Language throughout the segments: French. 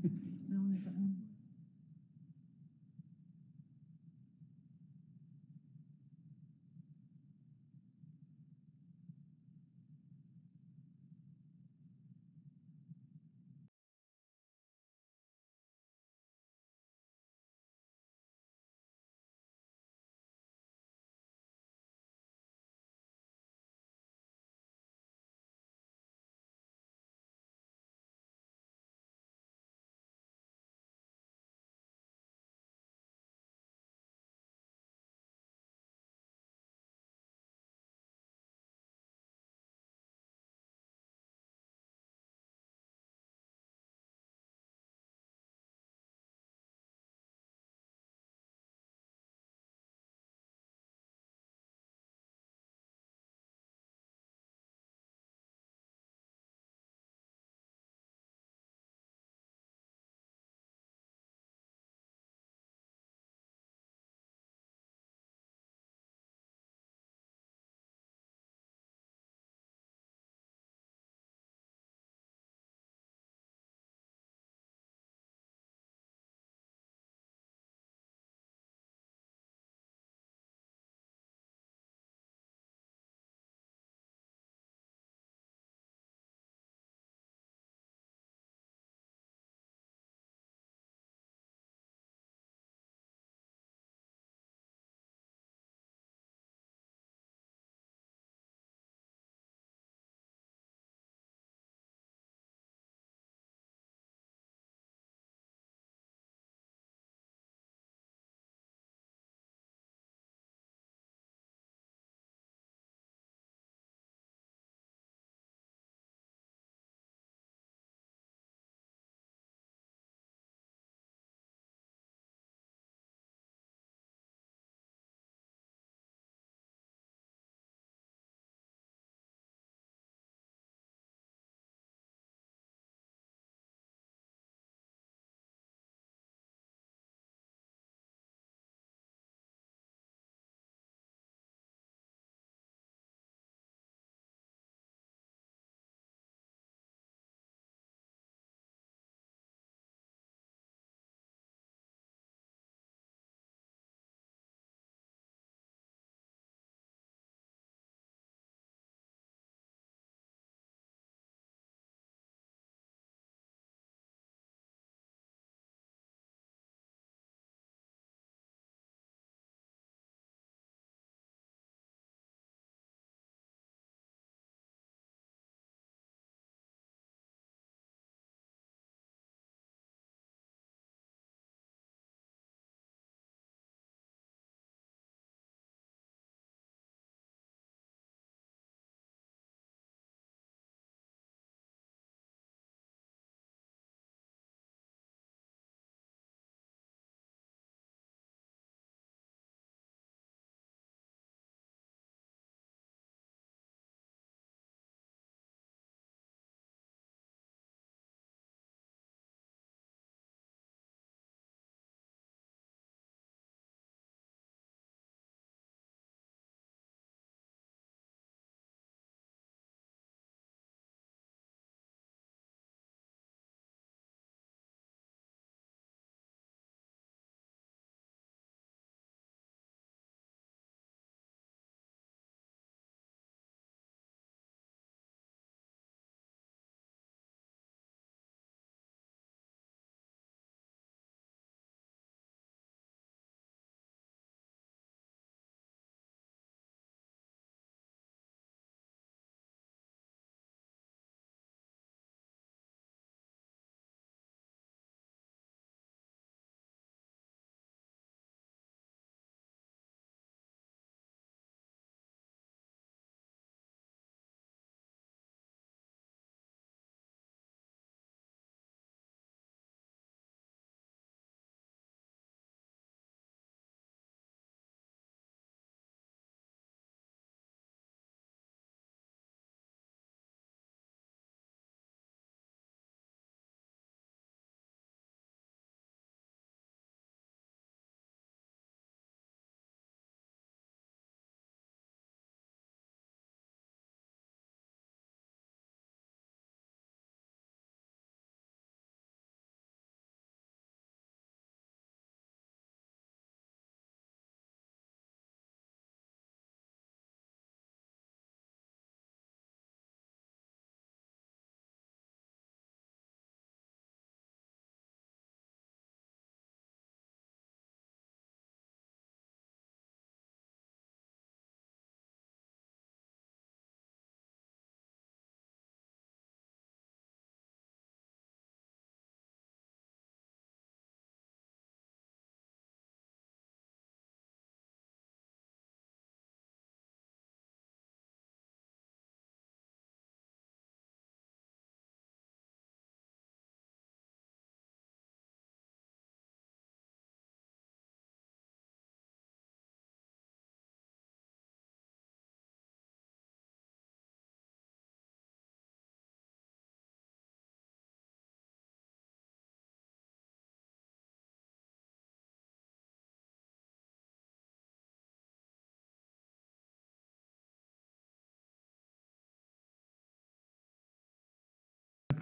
Non, on n'est pas.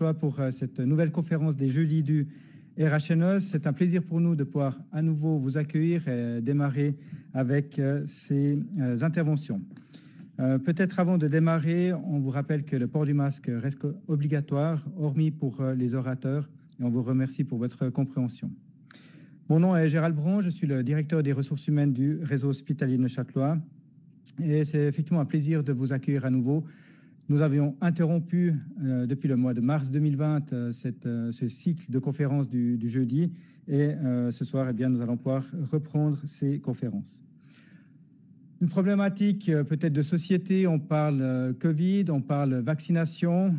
Châtellerault pour cette nouvelle conférence des jeudis du RHNE. C'est un plaisir pour nous de pouvoir à nouveau vous accueillir et démarrer avec ces interventions. Peut-être avant de démarrer, on vous rappelle que le port du masque reste obligatoire, hormis pour les orateurs, et on vous remercie pour votre compréhension. Mon nom est Gérald Bron, je suis le directeur des ressources humaines du réseau hospitalier neuchâtelois, et c'est effectivement un plaisir de vous accueillir à nouveau. Nous avions interrompu depuis le mois de mars 2020 ce cycle de conférences du jeudi, et ce soir, eh bien, nous allons pouvoir reprendre ces conférences. Une problématique peut-être de société, on parle Covid, on parle vaccination.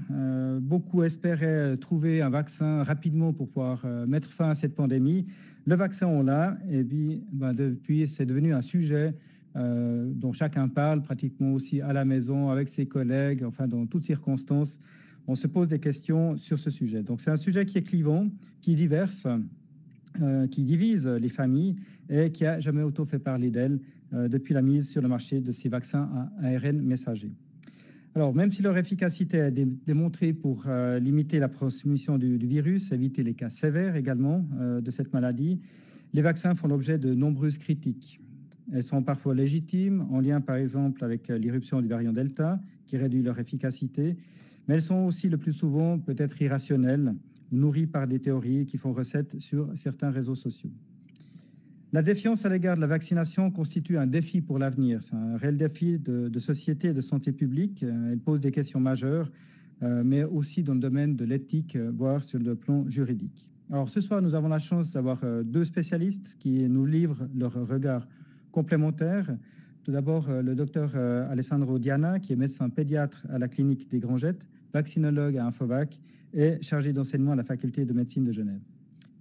Beaucoup espéraient trouver un vaccin rapidement pour pouvoir mettre fin à cette pandémie. Le vaccin, on l'a, et puis depuis, c'est devenu un sujet dont chacun parle pratiquement aussi à la maison, avec ses collègues, enfin dans toutes circonstances. On se pose des questions sur ce sujet. Donc c'est un sujet qui est clivant, qui diverse, qui divise les familles et qui n'a jamais autant fait parler d'elle depuis la mise sur le marché de ces vaccins à ARN messager. Alors, même si leur efficacité est démontrée pour limiter la transmission du virus, éviter les cas sévères également de cette maladie, les vaccins font l'objet de nombreuses critiques. Elles sont parfois légitimes, en lien par exemple avec l'irruption du variant Delta, qui réduit leur efficacité, mais elles sont aussi le plus souvent peut-être irrationnelles, nourries par des théories qui font recette sur certains réseaux sociaux. La défiance à l'égard de la vaccination constitue un défi pour l'avenir. C'est un réel défi de société et de santé publique. Elle pose des questions majeures, mais aussi dans le domaine de l'éthique, voire sur le plan juridique. Alors ce soir, nous avons la chance d'avoir deux spécialistes qui nous livrent leur regard complémentaire. Tout d'abord, le docteur Alessandro Diana, qui est médecin pédiatre à la clinique des Grangettes, vaccinologue à Infovac et chargé d'enseignement à la faculté de médecine de Genève.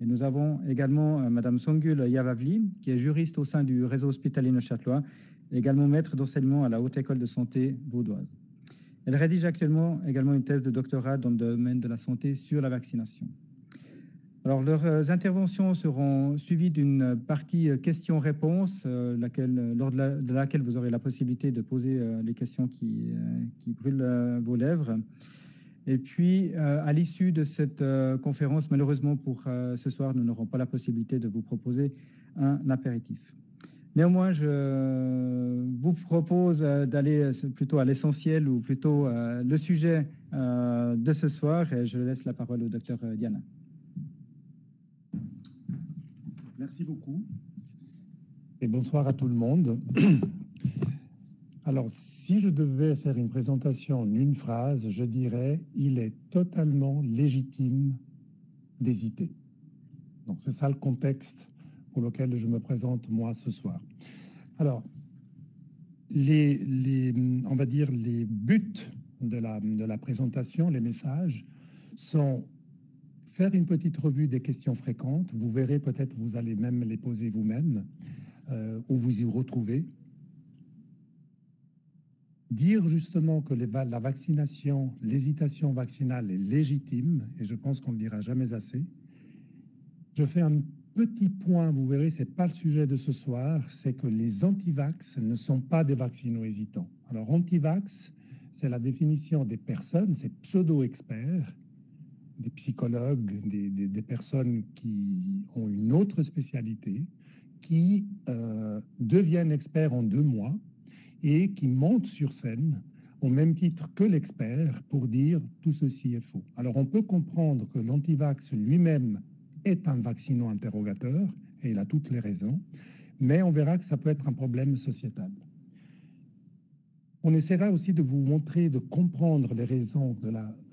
Et nous avons également Madame Songül Yavavli, qui est juriste au sein du réseau hospitalier neuchâtelois, et également maître d'enseignement à la Haute École de Santé vaudoise. Elle rédige actuellement également une thèse de doctorat dans le domaine de la santé sur la vaccination. Alors, leurs interventions seront suivies d'une partie questions-réponses, lors de laquelle vous aurez la possibilité de poser les questions qui brûlent vos lèvres. Et puis, à l'issue de cette conférence, malheureusement pour ce soir, nous n'aurons pas la possibilité de vous proposer un apéritif. Néanmoins, je vous propose d'aller plutôt à l'essentiel ou plutôt le sujet de ce soir. Et je laisse la parole au docteur Diana. Merci beaucoup. Et bonsoir à tout le monde. Alors, si je devais faire une présentation en une phrase, je dirais « il est totalement légitime d'hésiter ». Donc, c'est ça le contexte pour lequel je me présente, moi, ce soir. Alors, on va dire les buts de la présentation, les messages, sont faire une petite revue des questions fréquentes. Vous verrez, peut-être vous allez même les poser vous-même ou vous y retrouver. Dire justement que la vaccination, l'hésitation vaccinale est légitime, et je pense qu'on ne le dira jamais assez. Je fais un petit point, vous verrez, ce n'est pas le sujet de ce soir, c'est que les antivax ne sont pas des vaccino-hésitants. Alors, antivax, c'est la définition des personnes, ces pseudo-experts, des psychologues, des personnes qui ont une autre spécialité, qui deviennent experts en 2 mois, et qui monte sur scène au même titre que l'expert pour dire tout ceci est faux. Alors on peut comprendre que l'antivax lui-même est un vaccino-interrogateur, et il a toutes les raisons, mais on verra que ça peut être un problème sociétal. On essaiera aussi de vous montrer, de comprendre les raisons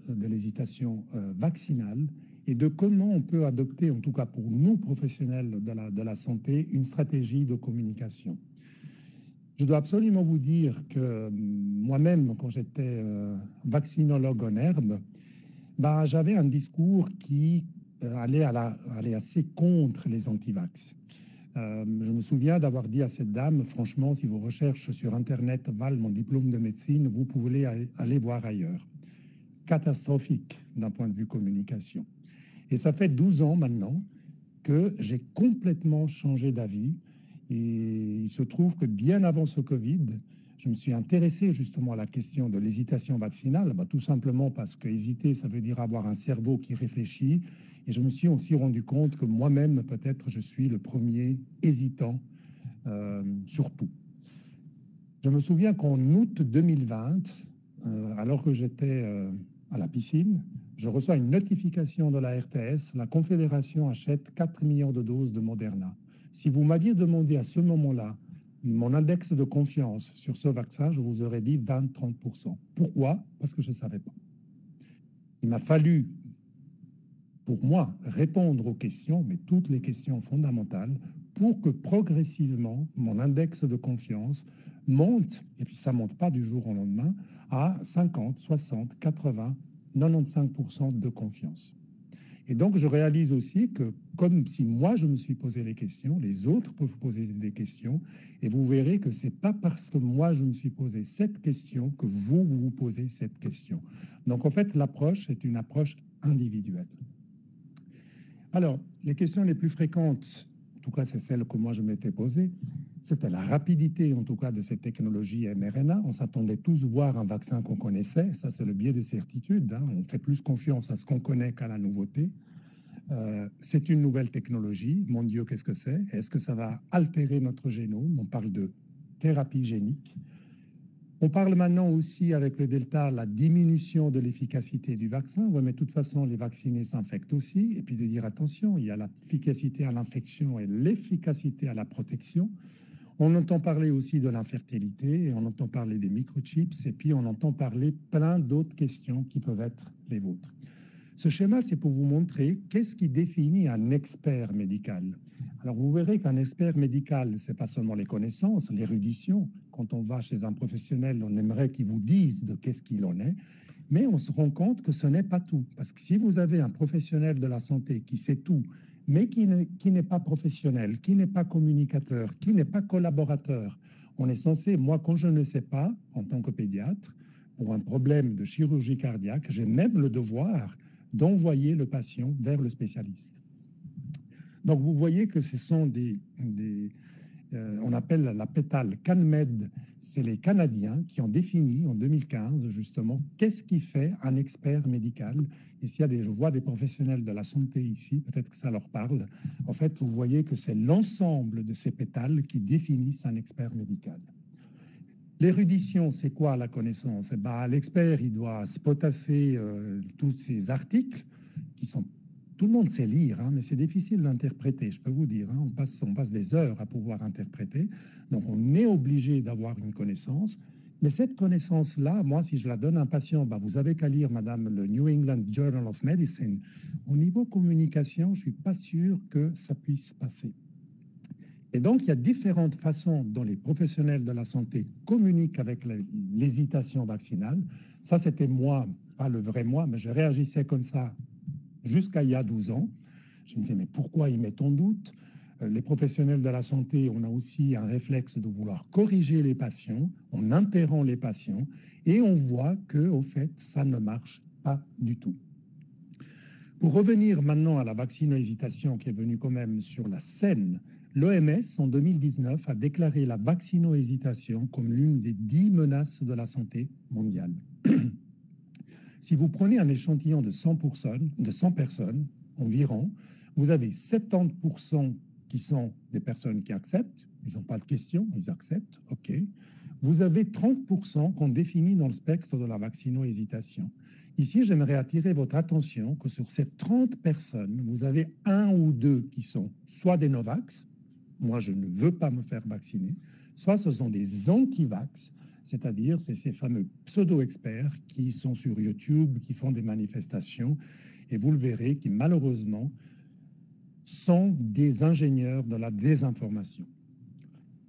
de l'hésitation vaccinale et de comment on peut adopter, en tout cas pour nous professionnels de la santé, une stratégie de communication. Je dois absolument vous dire que moi-même, quand j'étais vaccinologue en herbe, j'avais un discours qui allait assez contre les antivax. Je me souviens d'avoir dit à cette dame, franchement, si vos recherches sur Internet valent mon diplôme de médecine, vous pouvez aller voir ailleurs. Catastrophique d'un point de vue communication. Et ça fait 12 ans maintenant que j'ai complètement changé d'avis. Et il se trouve que bien avant ce Covid, je me suis intéressé justement à la question de l'hésitation vaccinale, tout simplement parce que hésiter, ça veut dire avoir un cerveau qui réfléchit. Et je me suis aussi rendu compte que moi-même, peut-être, je suis le premier hésitant sur tout. Je me souviens qu'en août 2020, alors que j'étais à la piscine, je reçois une notification de la RTS, la Confédération achète 4 millions de doses de Moderna. Si vous m'aviez demandé à ce moment-là mon index de confiance sur ce vaccin, je vous aurais dit 20-30%. Pourquoi? Parce que je ne savais pas. Il m'a fallu, pour moi, répondre aux questions, mais toutes les questions fondamentales, pour que progressivement, mon index de confiance monte, et puis ça ne monte pas du jour au lendemain, à 50, 60, 80, 95% de confiance. Et donc, je réalise aussi que, comme si moi, je me suis posé les questions, les autres peuvent poser des questions, et vous verrez que ce n'est pas parce que moi, je me suis posé cette question que vous vous posez cette question. Donc, en fait, l'approche est une approche individuelle. Alors, les questions les plus fréquentes, en tout cas, c'est celle que moi, je m'étais posée, c'était la rapidité, en tout cas, de cette technologie mRNA. On s'attendait tous voir un vaccin qu'on connaissait. Ça, c'est le biais de certitude. On fait plus confiance à ce qu'on connaît qu'à la nouveauté. C'est une nouvelle technologie. Mon Dieu, qu'est-ce que c'est? Est-ce que ça va altérer notre génome? On parle de thérapie génique. On parle maintenant aussi, avec le Delta, la diminution de l'efficacité du vaccin. Oui, mais de toute façon, les vaccinés s'infectent aussi. Et puis de dire, attention, il y a l'efficacité à l'infection et l'efficacité à la protection. On entend parler aussi de l'infertilité, on entend parler des microchips, et puis on entend parler plein d'autres questions qui peuvent être les vôtres. Ce schéma, c'est pour vous montrer qu'est-ce qui définit un expert médical. Alors, vous verrez qu'un expert médical, c'est pas seulement les connaissances, l'érudition. Quand on va chez un professionnel, on aimerait qu'il vous dise de qu'est-ce qu'il en est, mais on se rend compte que ce n'est pas tout. Parce que si vous avez un professionnel de la santé qui sait tout, mais qui n'est pas professionnel, qui n'est pas communicateur, qui n'est pas collaborateur, on est censé, moi, quand je ne sais pas, en tant que pédiatre, pour un problème de chirurgie cardiaque, j'ai même le devoir d'envoyer le patient vers le spécialiste. Donc, vous voyez que ce sont on appelle la pétale CanMed, c'est les Canadiens qui ont défini en 2015 justement qu'est-ce qui fait un expert médical. Et s'il y a je vois des professionnels de la santé ici, peut-être que ça leur parle. En fait, vous voyez que c'est l'ensemble de ces pétales qui définissent un expert médical. L'érudition, c'est quoi la connaissance? L'expert, il doit se potasser tous ces articles qui sont... Tout le monde sait lire, mais c'est difficile d'interpréter, je peux vous dire. On passe des heures à pouvoir interpréter. Donc, on est obligé d'avoir une connaissance. Mais cette connaissance-là, moi, si je la donne à un patient, vous avez qu'à lire, madame, le New England Journal of Medicine. Au niveau communication, je ne suis pas sûr que ça puisse passer. Et donc, il y a différentes façons dont les professionnels de la santé communiquent avec l'hésitation vaccinale. Ça, c'était moi, pas le vrai moi, mais je réagissais comme ça jusqu'à il y a 12 ans. Je me disais, mais pourquoi ils mettent en doute? Les professionnels de la santé, on a aussi un réflexe de vouloir corriger les patients, on interrompt les patients, et on voit que, au fait, ça ne marche pas du tout. Pour revenir maintenant à la vaccino-hésitation qui est venue quand même sur la scène, l'OMS, en 2019, a déclaré la vaccino-hésitation comme l'une des 10 menaces de la santé mondiale. Si vous prenez un échantillon de 100 personnes environ, vous avez 70% qui sont des personnes qui acceptent, ils n'ont pas de questions, ils acceptent, ok. Vous avez 30% qu'on définit dans le spectre de la vaccino-hésitation. Ici, j'aimerais attirer votre attention que sur ces 30 personnes, vous avez un ou deux qui sont soit des Novax, moi je ne veux pas me faire vacciner, soit ce sont des anti-vax, c'est-à-dire c'est ces fameux pseudo-experts qui sont sur YouTube, qui font des manifestations, et vous le verrez, qui malheureusement sont des ingénieurs de la désinformation.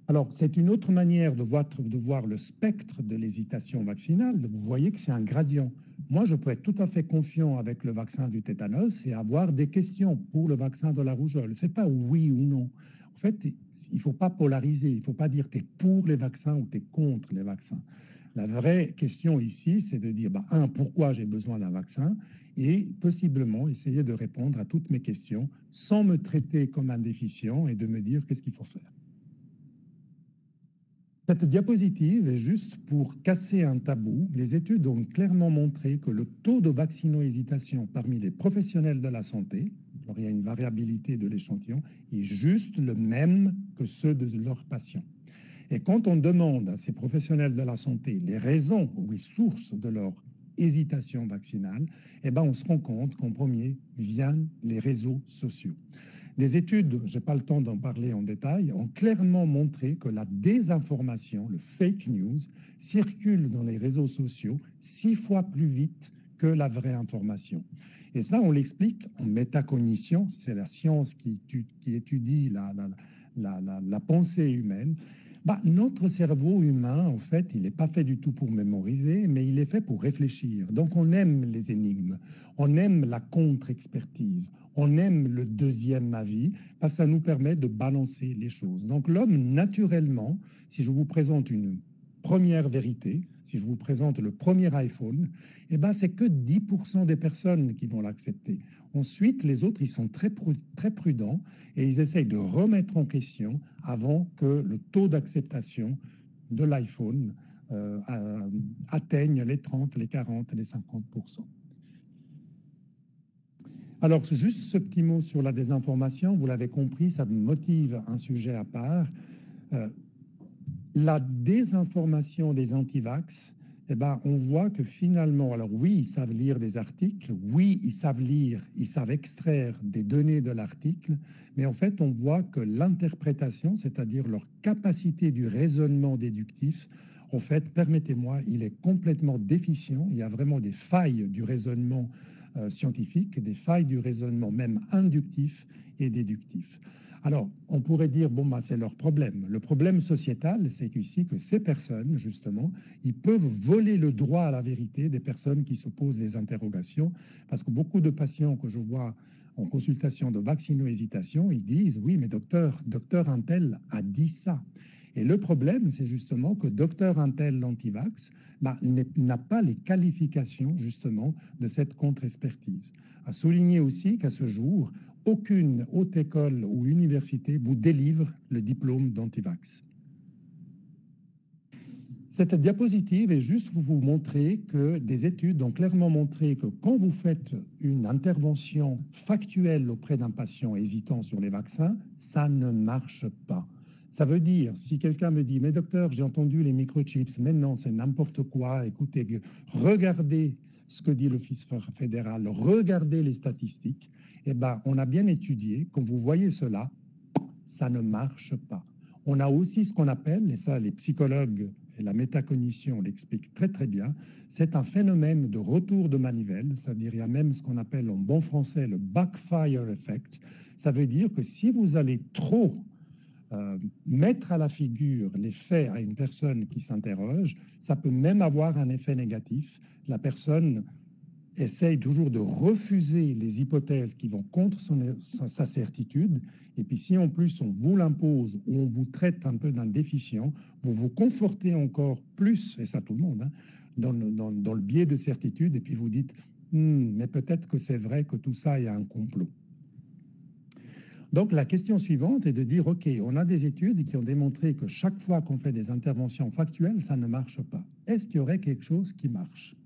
Alors, c'est une autre manière de voir le spectre de l'hésitation vaccinale. Vous voyez que c'est un gradient. Moi, je peux être tout à fait confiant avec le vaccin du tétanos et avoir des questions pour le vaccin de la rougeole. Ce n'est pas oui ou non. En fait, il ne faut pas polariser. Il ne faut pas dire tu es pour les vaccins ou tu es contre les vaccins. La vraie question ici, c'est de dire, pourquoi j'ai besoin d'un vaccin et possiblement essayer de répondre à toutes mes questions sans me traiter comme un déficient et de me dire qu'est-ce qu'il faut faire. Cette diapositive est juste pour casser un tabou. Les études ont clairement montré que le taux de vaccino-hésitation parmi les professionnels de la santé, alors il y a une variabilité de l'échantillon, est juste le même que ceux de leurs patients. Et quand on demande à ces professionnels de la santé les raisons ou les sources de leur hésitation vaccinale, eh ben on se rend compte qu'en premier viennent les réseaux sociaux. Des études, je n'ai pas le temps d'en parler en détail, ont clairement montré que la désinformation, le fake news, circule dans les réseaux sociaux 6 fois plus vite que la vraie information. Et ça, on l'explique en métacognition, c'est la science qui étudie la pensée humaine. Notre cerveau humain, en fait, il n'est pas fait du tout pour mémoriser, mais il est fait pour réfléchir. Donc, on aime les énigmes, on aime la contre-expertise, on aime le deuxième avis, parce que ça nous permet de balancer les choses. Donc, l'homme, naturellement, si je vous présente une première vérité, si je vous présente le premier iPhone, eh ben, c'est que 10% des personnes qui vont l'accepter. Ensuite, les autres, ils sont très prudents et ils essayent de remettre en question avant que le taux d'acceptation de l'iPhone atteigne les 30, les 40, les 50%. Alors, juste ce petit mot sur la désinformation, vous l'avez compris, ça me motive un sujet à part. La désinformation des antivax, eh ben, on voit que finalement, alors oui, ils savent lire des articles, oui, ils savent extraire des données de l'article, mais en fait, on voit que l'interprétation, c'est-à-dire leur capacité du raisonnement déductif, en fait, permettez-moi, il est complètement déficient. Il y a vraiment des failles du raisonnement scientifique, des failles du raisonnement même inductif et déductif. Alors, on pourrait dire, bon, c'est leur problème. Le problème sociétal, c'est ici que ces personnes, justement, ils peuvent voler le droit à la vérité des personnes qui se posent des interrogations, parce que beaucoup de patients que je vois en consultation de vaccino-hésitation, ils disent, oui, mais docteur Untel a dit ça. Et le problème, c'est justement que docteur Untel, l'antivax, n'a pas les qualifications, justement, de cette contre-expertise. À souligner aussi qu'à ce jour, aucune haute école ou université vous délivre le diplôme d'antivax. Cette diapositive est juste pour vous montrer que des études ont clairement montré que quand vous faites une intervention factuelle auprès d'un patient hésitant sur les vaccins, ça ne marche pas. Ça veut dire, si quelqu'un me dit, mais docteur, j'ai entendu les microchips, maintenant c'est n'importe quoi, écoutez, regardez ce que dit l'Office fédéral, regardez les statistiques, eh ben, on a bien étudié, quand vous voyez cela, ça ne marche pas. On a aussi ce qu'on appelle, et ça les psychologues et la métacognition l'expliquent très très bien, c'est un phénomène de retour de manivelle, c'est-à-dire il y a même ce qu'on appelle en bon français le backfire effect. Ça veut dire que si vous allez trop mettre à la figure les faits à une personne qui s'interroge, ça peut même avoir un effet négatif. La personne essaye toujours de refuser les hypothèses qui vont contre sa certitude. Et puis si en plus on vous l'impose ou on vous traite un peu d'un déficient, vous vous confortez encore plus, et ça tout le monde, hein, dans le biais de certitude, et puis vous dites mais peut-être que c'est vrai que tout ça est un complot. Donc la question suivante est de dire, OK, on a des études qui ont démontré que chaque fois qu'on fait des interventions factuelles, ça ne marche pas. Est-ce qu'il y aurait quelque chose qui marche?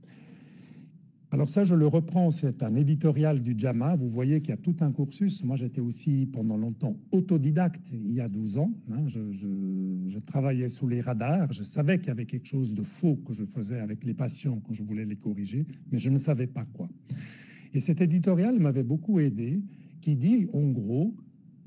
Alors ça, je le reprends, c'est un éditorial du JAMA. Vous voyez qu'il y a tout un cursus. Moi, j'étais aussi pendant longtemps autodidacte il y a 12 ans. Hein. Je travaillais sous les radars. Je savais qu'il y avait quelque chose de faux que je faisais avec les patients quand je voulais les corriger, mais je ne savais pas quoi. Et cet éditorial m'avait beaucoup aidé, qui dit, en gros,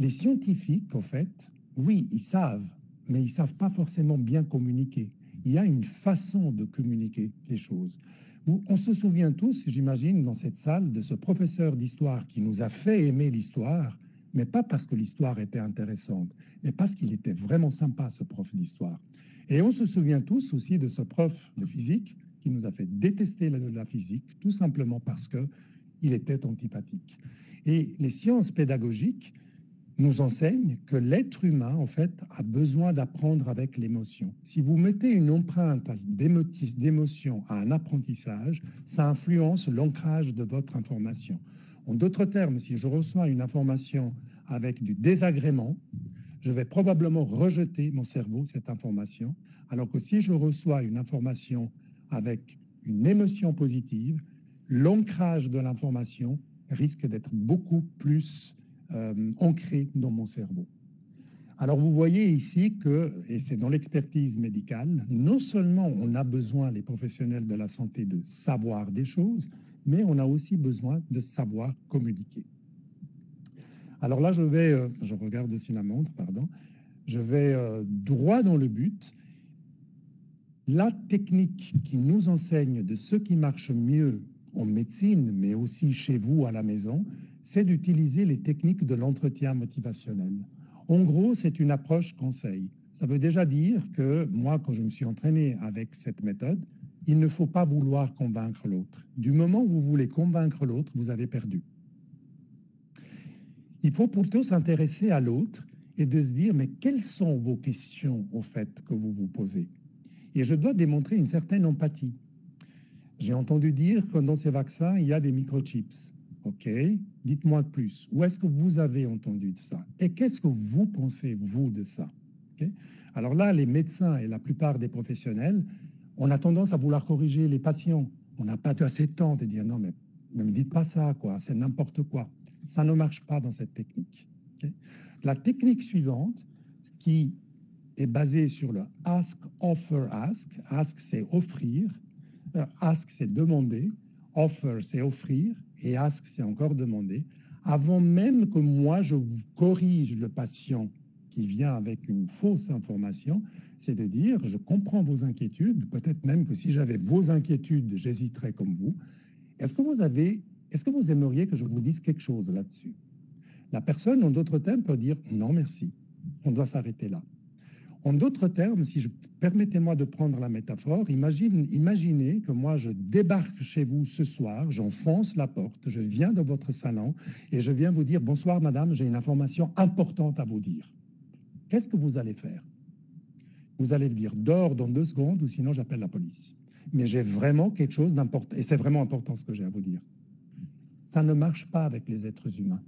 les scientifiques, en fait, oui, ils savent, mais ils ne savent pas forcément bien communiquer. Il y a une façon de communiquer les choses. On se souvient tous, j'imagine, dans cette salle, de ce professeur d'histoire qui nous a fait aimer l'histoire, mais pas parce que l'histoire était intéressante, mais parce qu'il était vraiment sympa, ce prof d'histoire. Et on se souvient tous aussi de ce prof de physique qui nous a fait détester la physique, tout simplement parce qu'il était antipathique. Et les sciences pédagogiques nous enseigne que l'être humain, en fait, a besoin d'apprendre avec l'émotion. Si vous mettez une empreinte d'émotion à un apprentissage, ça influence l'ancrage de votre information. En d'autres termes, si je reçois une information avec du désagrément, je vais probablement rejeter mon cerveau cette information, alors que si je reçois une information avec une émotion positive, l'ancrage de l'information risque d'être beaucoup plus ancré dans mon cerveau. Alors vous voyez ici que, et c'est dans l'expertise médicale, non seulement on a besoin, les professionnels de la santé, de savoir des choses, mais on a aussi besoin de savoir communiquer. Alors là, je regarde aussi la montre, pardon, je vais droit dans le but. La technique qui nous enseigne de ce qui marche mieux en médecine, mais aussi chez vous à la maison, c'est d'utiliser les techniques de l'entretien motivationnel. En gros, c'est une approche conseil. Ça veut déjà dire que moi, quand je me suis entraîné avec cette méthode, il ne faut pas vouloir convaincre l'autre. Du moment où vous voulez convaincre l'autre, vous avez perdu. Il faut plutôt s'intéresser à l'autre et de se dire, mais quelles sont vos questions, au fait, que vous vous posez? Et je dois démontrer une certaine empathie. J'ai entendu dire que dans ces vaccins, il y a des microchips. OK, dites-moi plus. Où est-ce que vous avez entendu de ça? Et qu'est-ce que vous pensez, vous, de ça? Okay? Alors là, les médecins et la plupart des professionnels, on a tendance à vouloir corriger les patients. On n'a pas assez de temps de dire non, mais ne me dites pas ça, quoi. C'est n'importe quoi. Ça ne marche pas dans cette technique. Okay? La technique suivante, qui est basée sur le ask, offer, ask. Ask, c'est offrir. Ask, c'est demander. Offer, c'est offrir. Et ask, c'est encore demander. Avant même que moi, je vous corrige le patient qui vient avec une fausse information, c'est de dire, je comprends vos inquiétudes. Peut-être même que si j'avais vos inquiétudes, j'hésiterais comme vous. Est-ce que vous aimeriez que je vous dise quelque chose là-dessus? La personne, en d'autres termes, peut dire non, merci. On doit s'arrêter là. En d'autres termes, permettez-moi de prendre la métaphore, imaginez que moi je débarque chez vous ce soir, j'enfonce la porte, je viens dans votre salon et je viens vous dire bonsoir madame, j'ai une information importante à vous dire. Qu'est-ce que vous allez faire? Vous allez me dire dors dans 2 secondes ou sinon j'appelle la police. Mais j'ai vraiment quelque chose d'important et c'est vraiment important ce que j'ai à vous dire. Ça ne marche pas avec les êtres humains.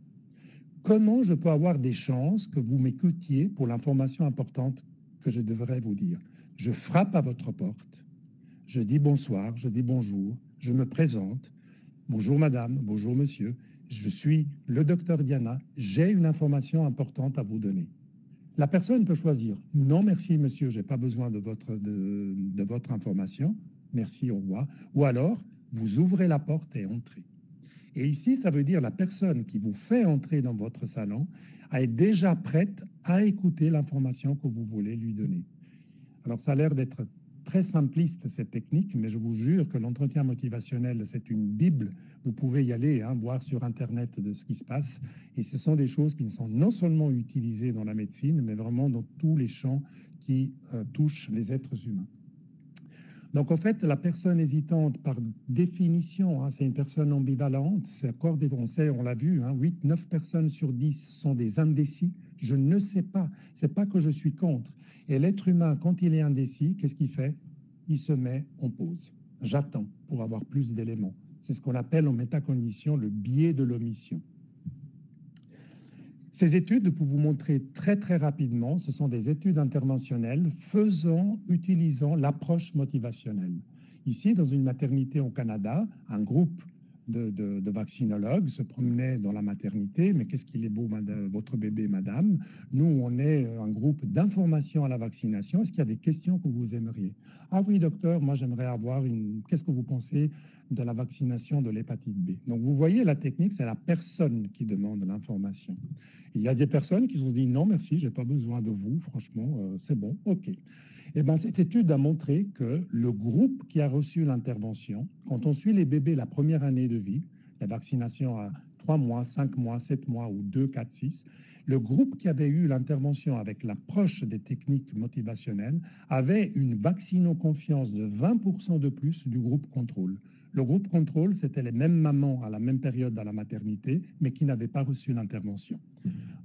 Comment je peux avoir des chances que vous m'écoutiez pour l'information importante que je devrais vous dire? Je frappe à votre porte, je dis bonsoir, je dis bonjour, je me présente. Bonjour madame, bonjour monsieur, je suis le docteur Diana, j'ai une information importante à vous donner. La personne peut choisir non merci monsieur, j'ai pas besoin de votre information, merci, au revoir. Ou alors, vous ouvrez la porte et entrez. Et ici, ça veut dire la personne qui vous fait entrer dans votre salon est déjà prête à écouter l'information que vous voulez lui donner. Alors, ça a l'air d'être très simpliste, cette technique, mais je vous jure que l'entretien motivationnel, c'est une bible. Vous pouvez y aller, voir sur Internet de ce qui se passe. Et ce sont des choses qui ne sont non seulement utilisées dans la médecine, mais vraiment dans tous les champs qui touchent les êtres humains. Donc, en fait, la personne hésitante, par définition, c'est une personne ambivalente. C'est encore des Français, on l'a vu, 8, 9 personnes sur 10 sont des indécis. Je ne sais pas. C'est pas que je suis contre. Et l'être humain, quand il est indécis, qu'est-ce qu'il fait? Il se met en pause. J'attends pour avoir plus d'éléments. C'est ce qu'on appelle en métacognition le biais de l'omission. Ces études, pour vous montrer très très rapidement, ce sont des études interventionnelles utilisant l'approche motivationnelle. Ici, dans une maternité au Canada, un groupe de vaccinologues se promenait dans la maternité. Mais qu'est-ce qu'il est beau, votre bébé, madame. Nous, on est un groupe d'information à la vaccination. Est-ce qu'il y a des questions que vous aimeriez? Ah oui, docteur, moi j'aimerais avoir une... Qu'est-ce que vous pensez de la vaccination de l'hépatite B? Donc, vous voyez, la technique, c'est la personne qui demande l'information. Il y a des personnes qui se sont dit non, merci, j'ai pas besoin de vous, franchement, c'est bon, ok. Eh bien, cette étude a montré que le groupe qui a reçu l'intervention, quand on suit les bébés la première année de vie, la vaccination à 3 mois, 5 mois, 7 mois ou 2, 4, 6, le groupe qui avait eu l'intervention avec l'approche des techniques motivationnelles avait une vaccino-confiance de 20% de plus du groupe contrôle. Le groupe contrôle, c'était les mêmes mamans à la même période à la maternité, mais qui n'avaient pas reçu l'intervention.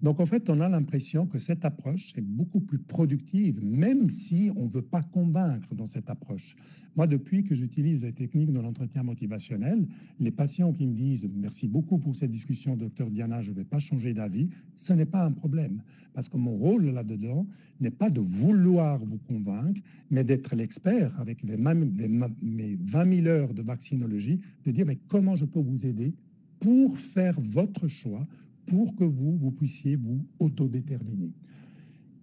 Donc, en fait, on a l'impression que cette approche est beaucoup plus productive, même si on ne veut pas convaincre dans cette approche. Moi, depuis que j'utilise les techniques de l'entretien motivationnel, les patients qui me disent « Merci beaucoup pour cette discussion, docteur Diana, je ne vais pas changer d'avis », ce n'est pas un problème. Parce que mon rôle là-dedans n'est pas de vouloir vous convaincre, mais d'être l'expert avec mes 20 000 heures de vaccinologie, de dire « Mais comment je peux vous aider pour faire votre choix ?» pour que vous puissiez vous autodéterminer.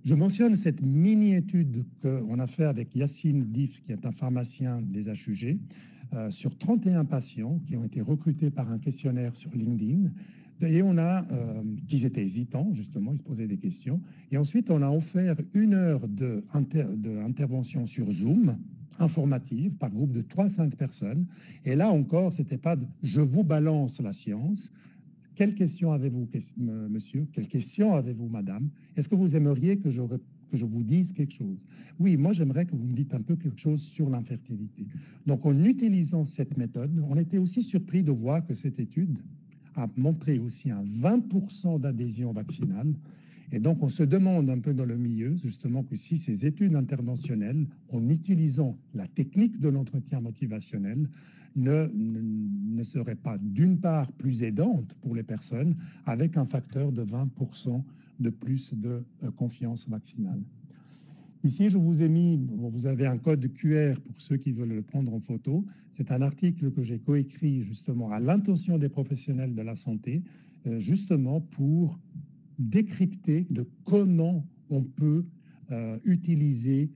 Je mentionne cette mini-étude qu'on a fait avec Yacine Dif, qui est un pharmacien des HUG, sur 31 patients qui ont été recrutés par un questionnaire sur LinkedIn. Et on a, qu'ils étaient hésitants, justement, ils se posaient des questions. Et ensuite, on a offert 1 heure d'intervention sur Zoom, informative, par groupe de 3 à 5 personnes. Et là encore, c'était pas de « je vous balance la science ». Quelles questions avez-vous, monsieur? Quelles questions avez-vous, madame? Est-ce que vous aimeriez que je vous dise quelque chose? Oui, moi, j'aimerais que vous me dites un peu quelque chose sur l'infertilité. Donc, en utilisant cette méthode, on était aussi surpris de voir que cette étude a montré aussi un 20% d'adhésion vaccinale. Et donc, on se demande un peu dans le milieu, justement, que si ces études interventionnelles, en utilisant la technique de l'entretien motivationnel, ne seraient pas, d'une part, plus aidantes pour les personnes, avec un facteur de 20% de plus de confiance vaccinale. Ici, je vous ai mis, vous avez un code QR pour ceux qui veulent le prendre en photo. C'est un article que j'ai coécrit justement à l'intention des professionnels de la santé, justement pour décrypter de comment on peut utiliser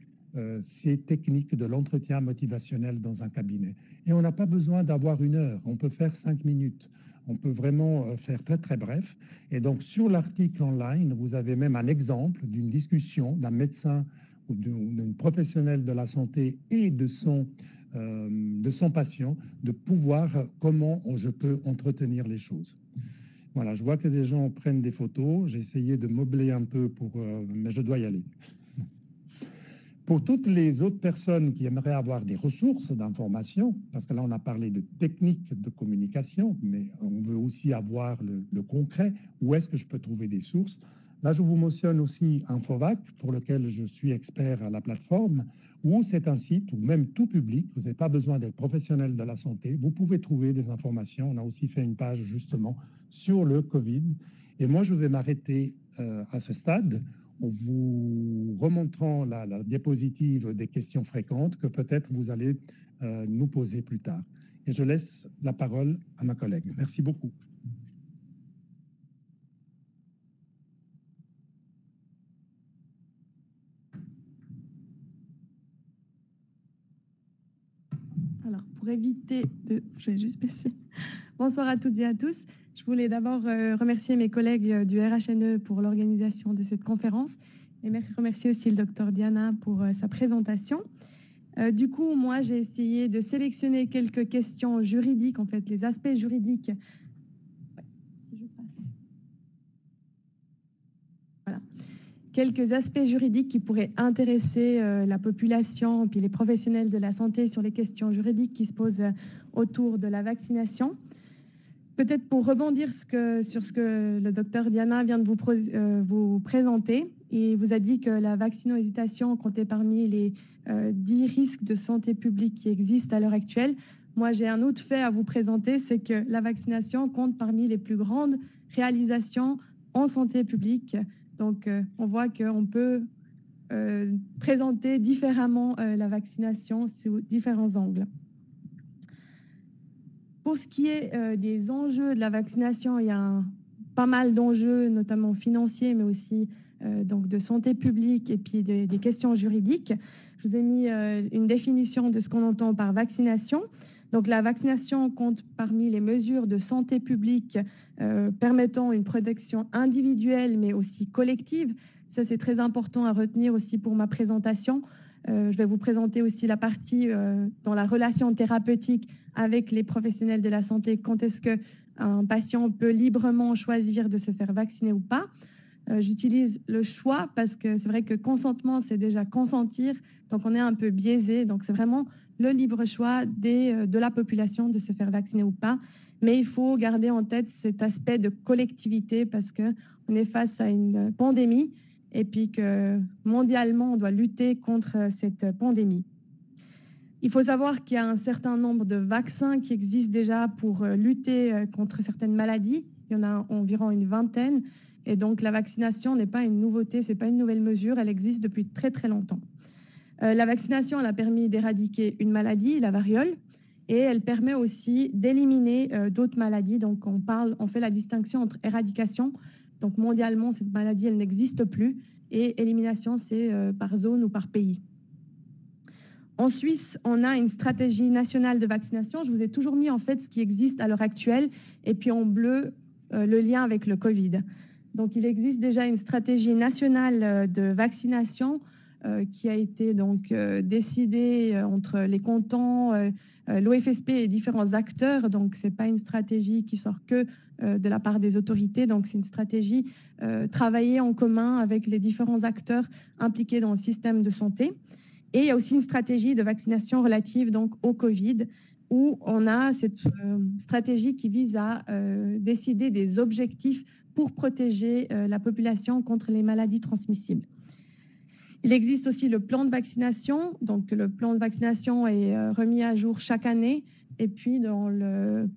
ces techniques de l'entretien motivationnel dans un cabinet. Et on n'a pas besoin d'avoir 1 heure, on peut faire 5 minutes. On peut vraiment faire très, très bref. Et donc, sur l'article online, vous avez même un exemple d'une discussion d'un médecin ou d'un professionnel de la santé et de son patient, de pouvoir comment je peux entretenir les choses. Voilà, je vois que des gens prennent des photos. J'ai essayé de meubler un peu, mais je dois y aller. Pour toutes les autres personnes qui aimeraient avoir des ressources d'information, parce que là, on a parlé de techniques de communication, mais on veut aussi avoir le concret. Où est-ce que je peux trouver des sources? Là, je vous mentionne aussi Infovac, pour lequel je suis expert à la plateforme, où c'est un site, ou même tout public, vous n'avez pas besoin d'être professionnel de la santé, vous pouvez trouver des informations. On a aussi fait une page, justement, sur le Covid. Et moi, je vais m'arrêter à ce stade, en vous remontrant la diapositive des questions fréquentes que peut-être vous allez nous poser plus tard. Et je laisse la parole à ma collègue. Merci beaucoup. Alors, pour éviter de... Je vais juste baisser. Bonsoir à toutes et à tous. Je voulais d'abord remercier mes collègues du RHNE pour l'organisation de cette conférence et remercier aussi le docteur Diana pour sa présentation. Du coup, moi, j'ai essayé de sélectionner quelques questions juridiques, en fait, les aspects juridiques. Ouais, si je passe. Voilà. Quelques aspects juridiques qui pourraient intéresser la population puis les professionnels de la santé sur les questions juridiques qui se posent autour de la vaccination. Peut-être pour rebondir sur ce que le docteur Diana vient de vous présenter, il vous a dit que la vaccino-hésitation comptait parmi les 10 risques de santé publique qui existent à l'heure actuelle. Moi, j'ai un autre fait à vous présenter, c'est que la vaccination compte parmi les plus grandes réalisations en santé publique. Donc, on voit qu'on peut présenter différemment la vaccination sous différents angles. Pour ce qui est des enjeux de la vaccination, il y a pas mal d'enjeux, notamment financiers, mais aussi donc de santé publique et puis des questions juridiques. Je vous ai mis une définition de ce qu'on entend par vaccination. Donc, la vaccination compte parmi les mesures de santé publique permettant une protection individuelle, mais aussi collective. Ça, c'est très important à retenir aussi pour ma présentation. Je vais vous présenter aussi la partie dans la relation thérapeutique avec les professionnels de la santé. Quand est-ce qu'un patient peut librement choisir de se faire vacciner ou pas? J'utilise le choix parce que c'est vrai que consentement, c'est déjà consentir. Donc, on est un peu biaisé. Donc, c'est vraiment le libre choix de la population de se faire vacciner ou pas. Mais il faut garder en tête cet aspect de collectivité parce qu'on est face à une pandémie et puis que mondialement, on doit lutter contre cette pandémie. Il faut savoir qu'il y a un certain nombre de vaccins qui existent déjà pour lutter contre certaines maladies. Il y en a environ une vingtaine. Et donc, la vaccination n'est pas une nouveauté, ce n'est pas une nouvelle mesure. Elle existe depuis très, très longtemps. La vaccination, elle a permis d'éradiquer une maladie, la variole, et elle permet aussi d'éliminer d'autres maladies. Donc, on fait la distinction entre éradication. Donc, mondialement, cette maladie, elle n'existe plus. Et élimination, c'est par zone ou par pays. En Suisse, on a une stratégie nationale de vaccination. Je vous ai toujours mis en fait ce qui existe à l'heure actuelle et puis en bleu, le lien avec le Covid. Donc, il existe déjà une stratégie nationale de vaccination qui a été donc décidée entre les cantons, l'OFSP et différents acteurs. Donc, ce n'est pas une stratégie qui sort que de la part des autorités. Donc, c'est une stratégie travaillée en commun avec les différents acteurs impliqués dans le système de santé. Et il y a aussi une stratégie de vaccination relative donc, au Covid, où on a cette stratégie qui vise à décider des objectifs pour protéger la population contre les maladies transmissibles. Il existe aussi le plan de vaccination. Donc, le plan de vaccination est remis à jour chaque année. Et puis,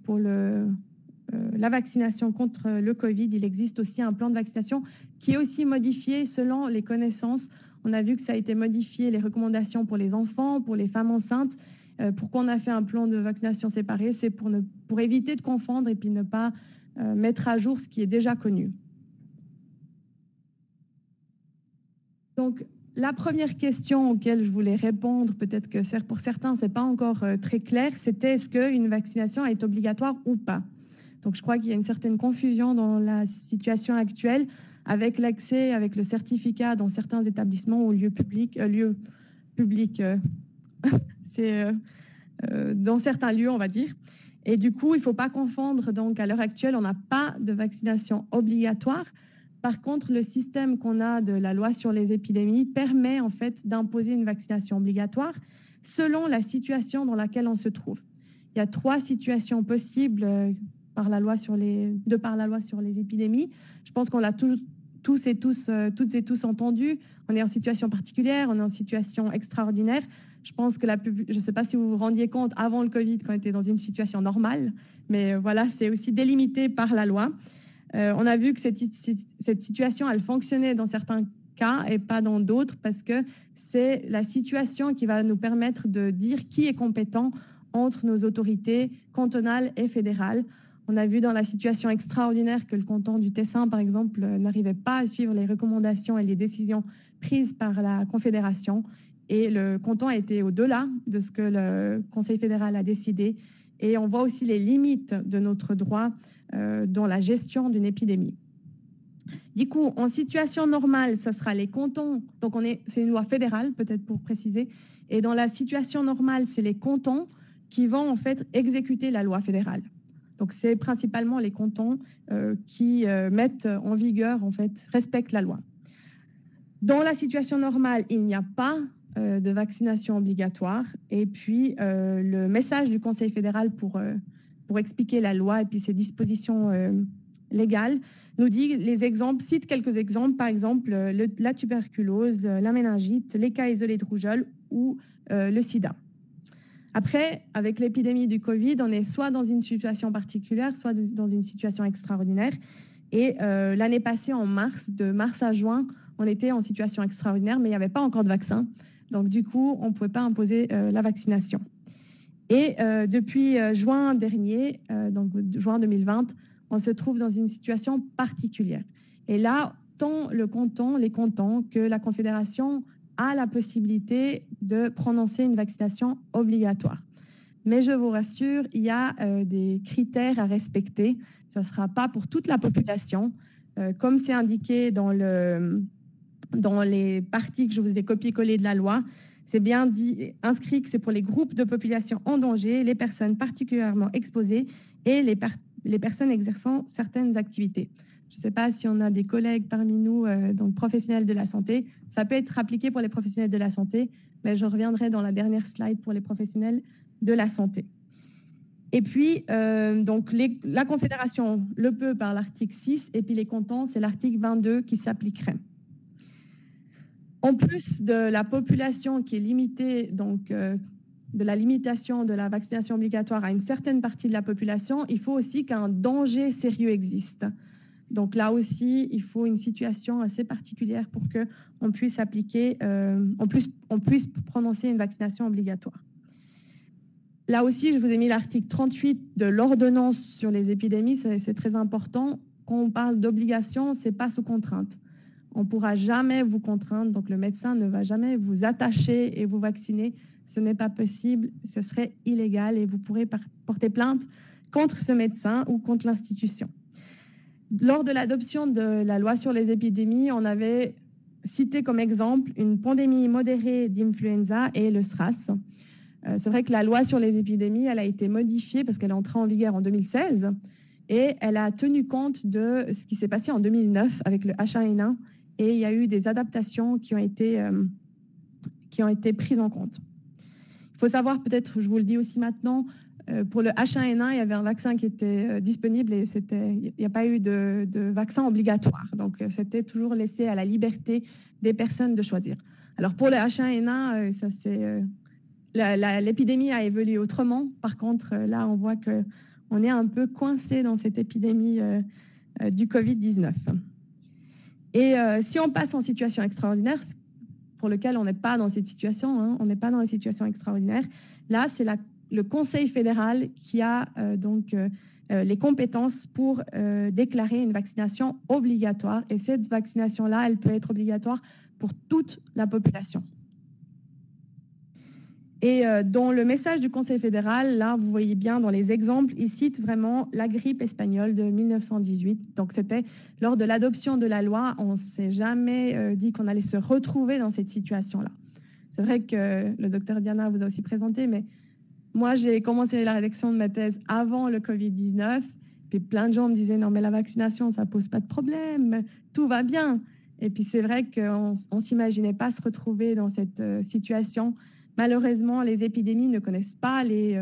pour la vaccination contre le Covid, il existe aussi un plan de vaccination qui est aussi modifié selon les connaissances. On a vu que ça a été modifié, les recommandations pour les enfants, pour les femmes enceintes. Pourquoi on a fait un plan de vaccination séparé? C'est pour éviter de confondre et puis ne pas mettre à jour ce qui est déjà connu. Donc, la première question auquel je voulais répondre, peut-être que pour certains, ce n'est pas encore très clair, c'était est-ce qu'une vaccination est obligatoire ou pas? Donc, je crois qu'il y a une certaine confusion dans la situation actuelle avec l'accès, avec le certificat dans certains établissements ou lieux publics. C'est dans certains lieux, on va dire. Et du coup, il ne faut pas confondre. Donc, à l'heure actuelle, on n'a pas de vaccination obligatoire. Par contre, le système qu'on a de la loi sur les épidémies permet en fait d'imposer une vaccination obligatoire selon la situation dans laquelle on se trouve. Il y a 3 situations possibles par la loi sur les épidémies. Je pense qu'on l'a toutes et tous entendu. On est en situation particulière, on est en situation extraordinaire. Je pense que je ne sais pas si vous vous rendiez compte avant le Covid qu'on était dans une situation normale, mais voilà, c'est aussi délimité par la loi. On a vu que cette situation, elle fonctionnait dans certains cas et pas dans d'autres parce que c'est la situation qui va nous permettre de dire qui est compétent entre nos autorités cantonales et fédérales. On a vu dans la situation extraordinaire que le canton du Tessin, par exemple, n'arrivait pas à suivre les recommandations et les décisions prises par la Confédération. Et le canton a été au-delà de ce que le Conseil fédéral a décidé. Et on voit aussi les limites de notre droit dans la gestion d'une épidémie. Du coup, en situation normale, ça sera les cantons. Donc, c'est une loi fédérale, peut-être pour préciser. Et dans la situation normale, c'est les cantons qui vont en fait exécuter la loi fédérale. Donc, c'est principalement les cantons qui mettent en vigueur, en fait, respectent la loi. Dans la situation normale, il n'y a pas de vaccination obligatoire. Et puis, le message du Conseil fédéral pour expliquer la loi et puis ses dispositions légales nous dit cite quelques exemples, par exemple la tuberculose, la méningite, les cas isolés de rougeole ou le sida. Après, avec l'épidémie du Covid, on est soit dans une situation particulière, soit dans une situation extraordinaire. Et l'année passée, de mars à juin, on était en situation extraordinaire, mais il n'y avait pas encore de vaccin. Donc, du coup, on ne pouvait pas imposer la vaccination. Et depuis juin dernier, donc juin 2020, on se trouve dans une situation particulière. Et là, tant les cantons que la Confédération a la possibilité de prononcer une vaccination obligatoire. Mais je vous rassure, il y a des critères à respecter. Ça ne sera pas pour toute la population. Comme c'est indiqué dans les parties que je vous ai copié-collé de la loi, c'est bien inscrit que c'est pour les groupes de population en danger, les personnes particulièrement exposées et les personnes exerçant certaines activités. Je ne sais pas si on a des collègues parmi nous, donc professionnels de la santé. Ça peut être appliqué pour les professionnels de la santé, mais je reviendrai dans la dernière slide pour les professionnels de la santé. Et puis, donc la Confédération le peut par l'article 6, et puis les cantons, c'est l'article 22 qui s'appliquerait. En plus de la population qui est limitée, donc de la limitation de la vaccination obligatoire à une certaine partie de la population, il faut aussi qu'un danger sérieux existe. Donc là aussi, il faut une situation assez particulière pour qu'on puisse appliquer, on puisse prononcer une vaccination obligatoire. Là aussi, je vous ai mis l'article 38 de l'ordonnance sur les épidémies, c'est très important. Quand on parle d'obligation, ce n'est pas sous contrainte. On ne pourra jamais vous contraindre, donc le médecin ne va jamais vous attacher et vous vacciner. Ce n'est pas possible, ce serait illégal et vous pourrez porter plainte contre ce médecin ou contre l'institution. Lors de l'adoption de la loi sur les épidémies, on avait cité comme exemple une pandémie modérée d'influenza et le SRAS. C'est vrai que la loi sur les épidémies, elle a été modifiée parce qu'elle est entrée en vigueur en 2016 et elle a tenu compte de ce qui s'est passé en 2009 avec le H1N1 et il y a eu des adaptations qui ont été prises en compte. Il faut savoir, peut-être, je vous le dis aussi maintenant, pour le H1N1, il y avait un vaccin qui était disponible et il n'y a pas eu de vaccin obligatoire. Donc, c'était toujours laissé à la liberté des personnes de choisir. Alors, pour le H1N1, ça c'est... L'épidémie a évolué autrement. Par contre, là, on voit qu'on est un peu coincé dans cette épidémie du Covid-19. Et si on passe en situation extraordinaire, pour lequel on n'est pas dans cette situation, hein, on n'est pas dans la situation extraordinaire, là, c'est le Conseil fédéral qui a les compétences pour déclarer une vaccination obligatoire. Et cette vaccination-là, elle peut être obligatoire pour toute la population. Et dans le message du Conseil fédéral, là, vous voyez bien dans les exemples, il cite vraiment la grippe espagnole de 1918. Donc, c'était lors de l'adoption de la loi, on ne s'est jamais dit qu'on allait se retrouver dans cette situation-là. C'est vrai que le docteur Diana vous a aussi présenté, mais moi, j'ai commencé la rédaction de ma thèse avant le Covid-19. Puis plein de gens me disaient, non, mais la vaccination, ça ne pose pas de problème, tout va bien. Et puis, c'est vrai qu'on ne s'imaginait pas se retrouver dans cette situation. Malheureusement, les épidémies ne connaissent pas les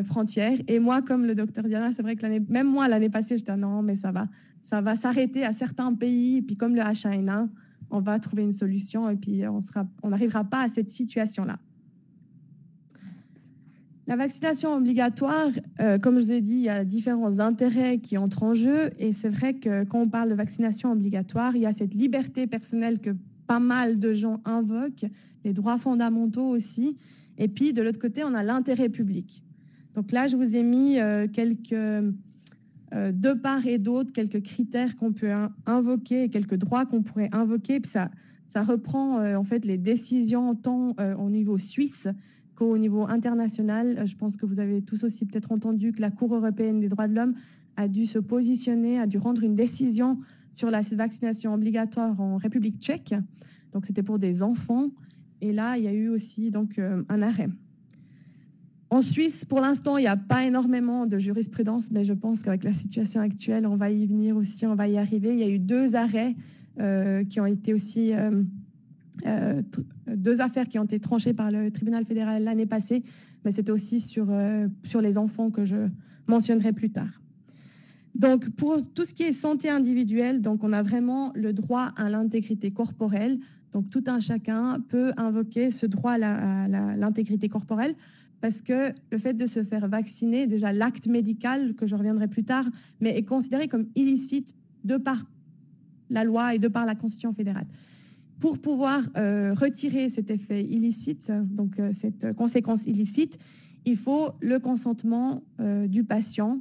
frontières. Et moi, comme le docteur Diana, c'est vrai que même moi, l'année passée, j'étais non, mais ça va s'arrêter à certains pays. Et puis comme le H1N1, on va trouver une solution et puis on n'arrivera pas à cette situation-là. La vaccination obligatoire, comme je vous ai dit, il y a différents intérêts qui entrent en jeu. Et c'est vrai que quand on parle de vaccination obligatoire, il y a cette liberté personnelle que pas mal de gens invoquent, les droits fondamentaux aussi. Et puis, de l'autre côté, on a l'intérêt public. Donc là, je vous ai mis de part et d'autre, quelques critères qu'on peut invoquer, quelques droits qu'on pourrait invoquer. Puis ça reprend en fait les décisions tant au niveau suisse qu'au niveau international. Je pense que vous avez tous aussi peut-être entendu que la Cour européenne des droits de l'homme a dû se positionner, a dû rendre une décision sur la vaccination obligatoire en République tchèque. Donc, c'était pour des enfants. Et là, il y a eu aussi donc, un arrêt. En Suisse, pour l'instant, il n'y a pas énormément de jurisprudence, mais je pense qu'avec la situation actuelle, on va y venir aussi, on va y arriver. Il y a eu 2 arrêts qui ont été aussi... 2 affaires qui ont été tranchées par le tribunal fédéral l'année passée, mais c'était aussi sur les enfants que je mentionnerai plus tard. Donc, pour tout ce qui est santé individuelle, donc on a vraiment le droit à l'intégrité corporelle. Donc, tout un chacun peut invoquer ce droit à l'intégrité corporelle parce que le fait de se faire vacciner, déjà l'acte médical, que je reviendrai plus tard, mais est considéré comme illicite de par la loi et de par la Constitution fédérale. Pour pouvoir retirer cet effet illicite, donc cette conséquence illicite, il faut le consentement du patient,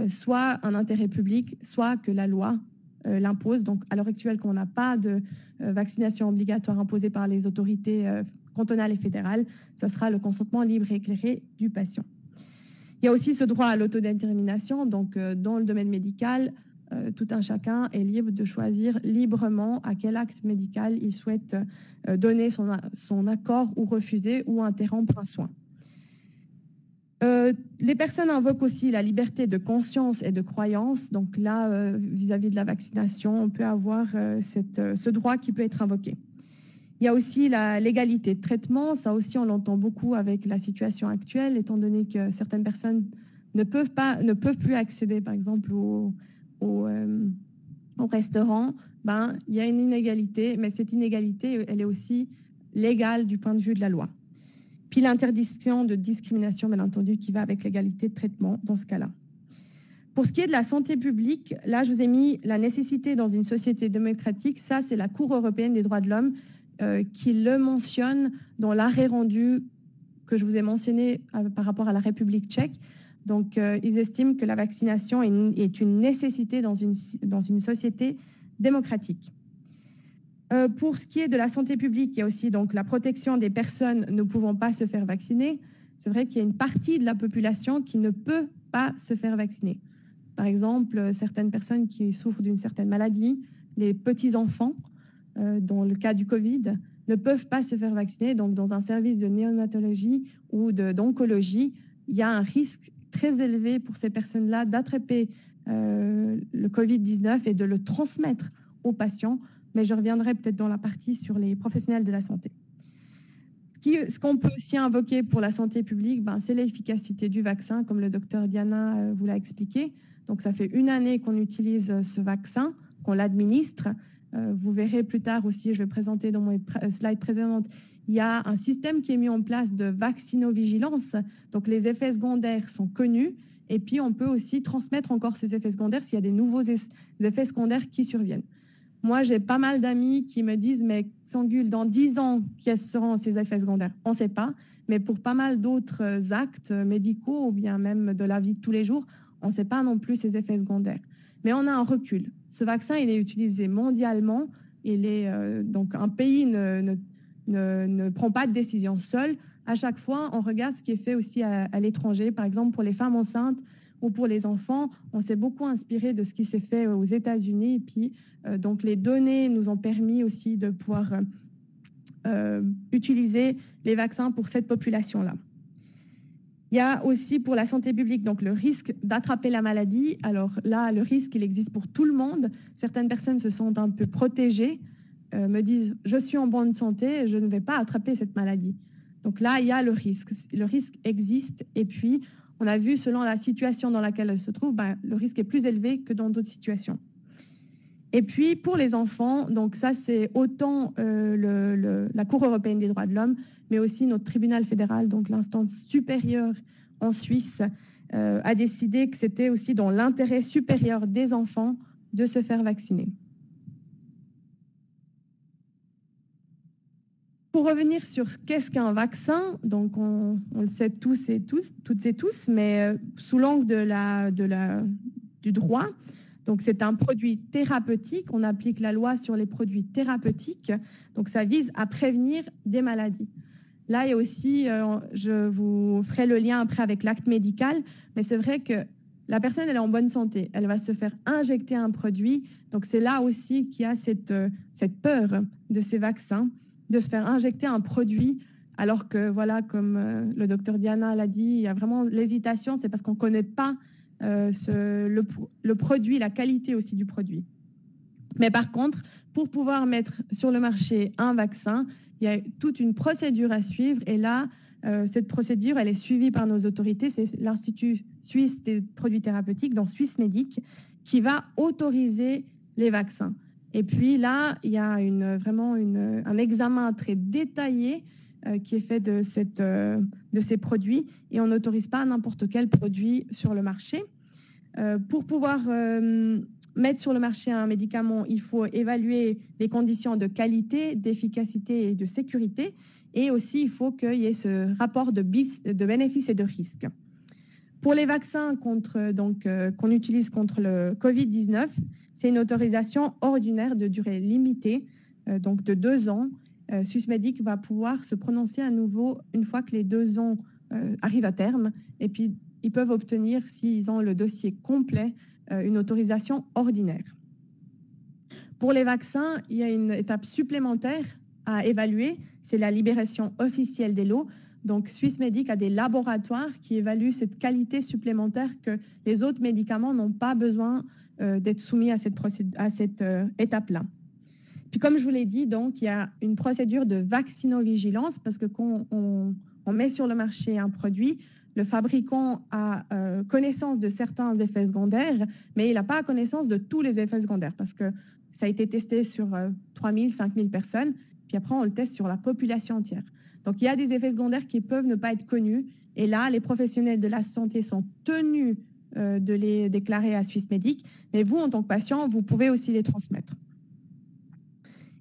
soit un intérêt public, soit que la loi l'impose. Donc, à l'heure actuelle, quand on n'a pas de vaccination obligatoire imposée par les autorités cantonales et fédérales, ça sera le consentement libre et éclairé du patient. Il y a aussi ce droit à l'autodétermination. Donc, dans le domaine médical, tout un chacun est libre de choisir librement à quel acte médical il souhaite donner son accord ou refuser ou interrompre un soin. Les personnes invoquent aussi la liberté de conscience et de croyance. Donc là, vis-à-vis de la vaccination, on peut avoir ce droit qui peut être invoqué. Il y a aussi la légalité de traitement. Ça aussi, on l'entend beaucoup avec la situation actuelle, étant donné que certaines personnes ne peuvent plus accéder, par exemple, au restaurant. Il y a une inégalité, mais cette inégalité, elle est aussi légale du point de vue de la loi. Puis l'interdiction de discrimination, bien entendu, qui va avec l'égalité de traitement dans ce cas-là. Pour ce qui est de la santé publique, là, je vous ai mis la nécessité dans une société démocratique. Ça, c'est la Cour européenne des droits de l'homme qui le mentionne dans l'arrêt rendu que je vous ai mentionné par rapport à la République tchèque. Donc, ils estiment que la vaccination est une nécessité dans une société démocratique. Pour ce qui est de la santé publique, il y a aussi donc la protection des personnes ne pouvant pas se faire vacciner. C'est vrai qu'il y a une partie de la population qui ne peut pas se faire vacciner. Par exemple, certaines personnes qui souffrent d'une certaine maladie, les petits-enfants, dans le cas du Covid, ne peuvent pas se faire vacciner. Donc, dans un service de néonatologie ou d'oncologie, il y a un risque très élevé pour ces personnes-là d'attraper le Covid-19 et de le transmettre aux patients. Mais je reviendrai peut-être dans la partie sur les professionnels de la santé. Ce qu'on peut aussi invoquer pour la santé publique, c'est l'efficacité du vaccin, comme le docteur Diana vous l'a expliqué. Donc, ça fait 1 année qu'on utilise ce vaccin, qu'on l'administre. Vous verrez plus tard aussi, je vais présenter dans mon slide précédente, il y a un système qui est mis en place de vaccinovigilance. Donc, les effets secondaires sont connus. Et puis, on peut aussi transmettre encore ces effets secondaires s'il y a des nouveaux effets secondaires qui surviennent. Moi, j'ai pas mal d'amis qui me disent « Mais Sangul, dans 10 ans, quels seront ces effets secondaires ?» On ne sait pas. Mais pour pas mal d'autres actes médicaux ou bien même de la vie de tous les jours, on ne sait pas non plus ces effets secondaires. Mais on a un recul. Ce vaccin, il est utilisé mondialement. Donc, un pays ne prend pas de décision seul. À chaque fois, on regarde ce qui est fait aussi à l'étranger. Par exemple, pour les femmes enceintes ou pour les enfants, on s'est beaucoup inspiré de ce qui s'est fait aux États-Unis. Et puis, donc, les données nous ont permis aussi de pouvoir utiliser les vaccins pour cette population-là. Il y a aussi pour la santé publique donc le risque d'attraper la maladie. Alors là, le risque, il existe pour tout le monde. Certaines personnes se sentent un peu protégées, me disent « je suis en bonne santé, je ne vais pas attraper cette maladie ». Donc là, il y a le risque. Le risque existe et puis on a vu selon la situation dans laquelle elle se trouve, le risque est plus élevé que dans d'autres situations. Et puis pour les enfants, donc ça c'est autant la Cour européenne des droits de l'homme, mais aussi notre tribunal fédéral, donc l'instance supérieure en Suisse, a décidé que c'était aussi dans l'intérêt supérieur des enfants de se faire vacciner. Pour revenir sur qu'est-ce qu'un vaccin, donc on le sait toutes et tous, mais sous l'angle du droit, donc c'est un produit thérapeutique. On applique la loi sur les produits thérapeutiques. Donc ça vise à prévenir des maladies. Là, il y a aussi, je vous ferai le lien après avec l'acte médical, mais c'est vrai que la personne, elle est en bonne santé. Elle va se faire injecter un produit. Donc c'est là aussi qu'il y a cette peur de ces vaccins, de se faire injecter un produit, alors que, voilà, comme le docteur Diana l'a dit, il y a vraiment l'hésitation, c'est parce qu'on ne connaît pas le produit, la qualité aussi du produit. Mais par contre, pour pouvoir mettre sur le marché un vaccin, il y a toute une procédure à suivre. Et là, cette procédure, elle est suivie par nos autorités. C'est l'Institut suisse des produits thérapeutiques, donc Swissmedic, qui va autoriser les vaccins. Et puis là, il y a vraiment un examen très détaillé qui est fait de ces produits et on n'autorise pas n'importe quel produit sur le marché. Pour pouvoir mettre sur le marché un médicament, il faut évaluer les conditions de qualité, d'efficacité et de sécurité. Et aussi, il faut qu'il y ait ce rapport de bénéfices et de risques. Pour les vaccins qu'on utilise contre le Covid-19, c'est une autorisation ordinaire de durée limitée, donc de 2 ans. Swissmedic va pouvoir se prononcer à nouveau une fois que les 2 ans arrivent à terme. Et puis, ils peuvent obtenir, s'ils ont le dossier complet, une autorisation ordinaire. Pour les vaccins, il y a une étape supplémentaire à évaluer, c'est la libération officielle des lots. Donc, Swissmedic a des laboratoires qui évaluent cette qualité supplémentaire que les autres médicaments n'ont pas besoin d'être soumis à cette étape-là. Puis, comme je vous l'ai dit, donc, il y a une procédure de vaccinovigilance parce que quand on met sur le marché un produit, le fabricant a connaissance de certains effets secondaires, mais il n'a pas connaissance de tous les effets secondaires parce que ça a été testé sur 3000, 5000 personnes, puis après, on le teste sur la population entière. Donc, il y a des effets secondaires qui peuvent ne pas être connus. Et là, les professionnels de la santé sont tenus de les déclarer à Swissmedic. Mais vous, en tant que patient, vous pouvez aussi les transmettre.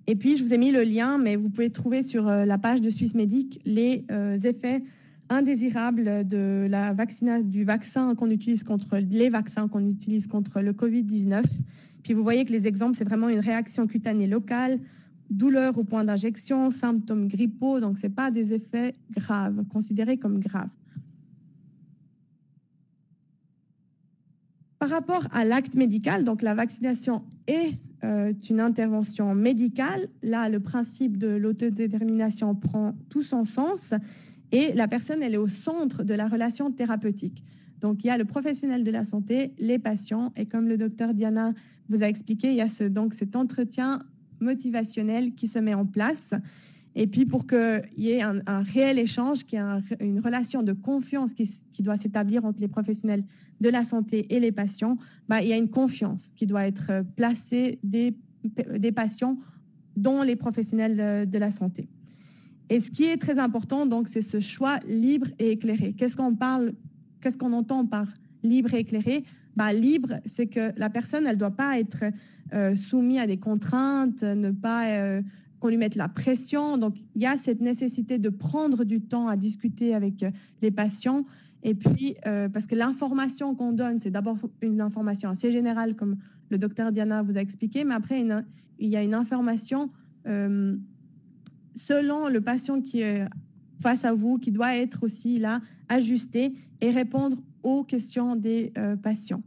Et puis, je vous ai mis le lien, mais vous pouvez trouver sur la page de Swissmedic les effets indésirables du vaccin qu'on utilise contre les vaccins qu'on utilise contre le Covid-19. Puis, vous voyez que les exemples, c'est vraiment une réaction cutanée locale, douleur au point d'injection, symptômes grippaux, donc ce n'est pas des effets graves, considérés comme graves. Par rapport à l'acte médical, donc la vaccination est une intervention médicale. Là, le principe de l'autodétermination prend tout son sens et la personne, elle est au centre de la relation thérapeutique. Donc, il y a le professionnel de la santé, les patients, et comme le docteur Diana vous a expliqué, il y a cet entretien motivationnel qui se met en place. Et puis, pour qu'il y ait un réel échange, qu'il y ait une relation de confiance qui doit s'établir entre les professionnels de la santé et les patients, il y a une confiance qui doit être placée des patients dont les professionnels de la santé. Et ce qui est très important, donc, c'est ce choix libre et éclairé. Qu'est-ce qu'on entend par libre et éclairé? Libre, c'est que la personne, elle ne doit pas être soumise à des contraintes, ne pas qu'on lui mette la pression. Donc, il y a cette nécessité de prendre du temps à discuter avec les patients. Et puis, parce que l'information qu'on donne, c'est d'abord une information assez générale, comme le docteur Diana vous a expliqué, mais après, il y a une information selon le patient qui est face à vous, qui doit être aussi là, ajustée et répondre aux questions des patients.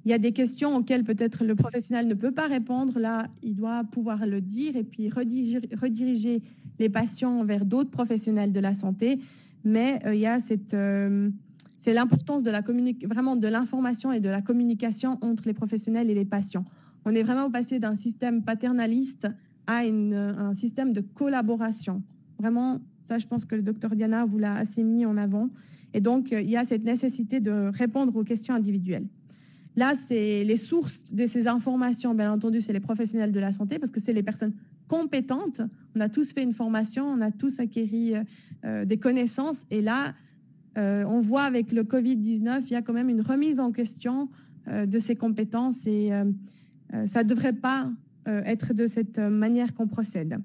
Il y a des questions auxquelles peut-être le professionnel ne peut pas répondre. Là, il doit pouvoir le dire et puis rediriger les patients vers d'autres professionnels de la santé. Mais il y a c'est l'importance de vraiment de l'information et de la communication entre les professionnels et les patients. On est vraiment passé d'un système paternaliste à un système de collaboration. Vraiment, ça, je pense que le docteur Diana vous l'a assez mis en avant. Et donc, il y a cette nécessité de répondre aux questions individuelles. Là, c'est les sources de ces informations, bien entendu, c'est les professionnels de la santé parce que c'est les personnes compétentes. On a tous fait une formation, on a tous acquis des connaissances. Et là, on voit avec le Covid-19, il y a quand même une remise en question de ces compétences et ça ne devrait pas être de cette manière qu'on procède.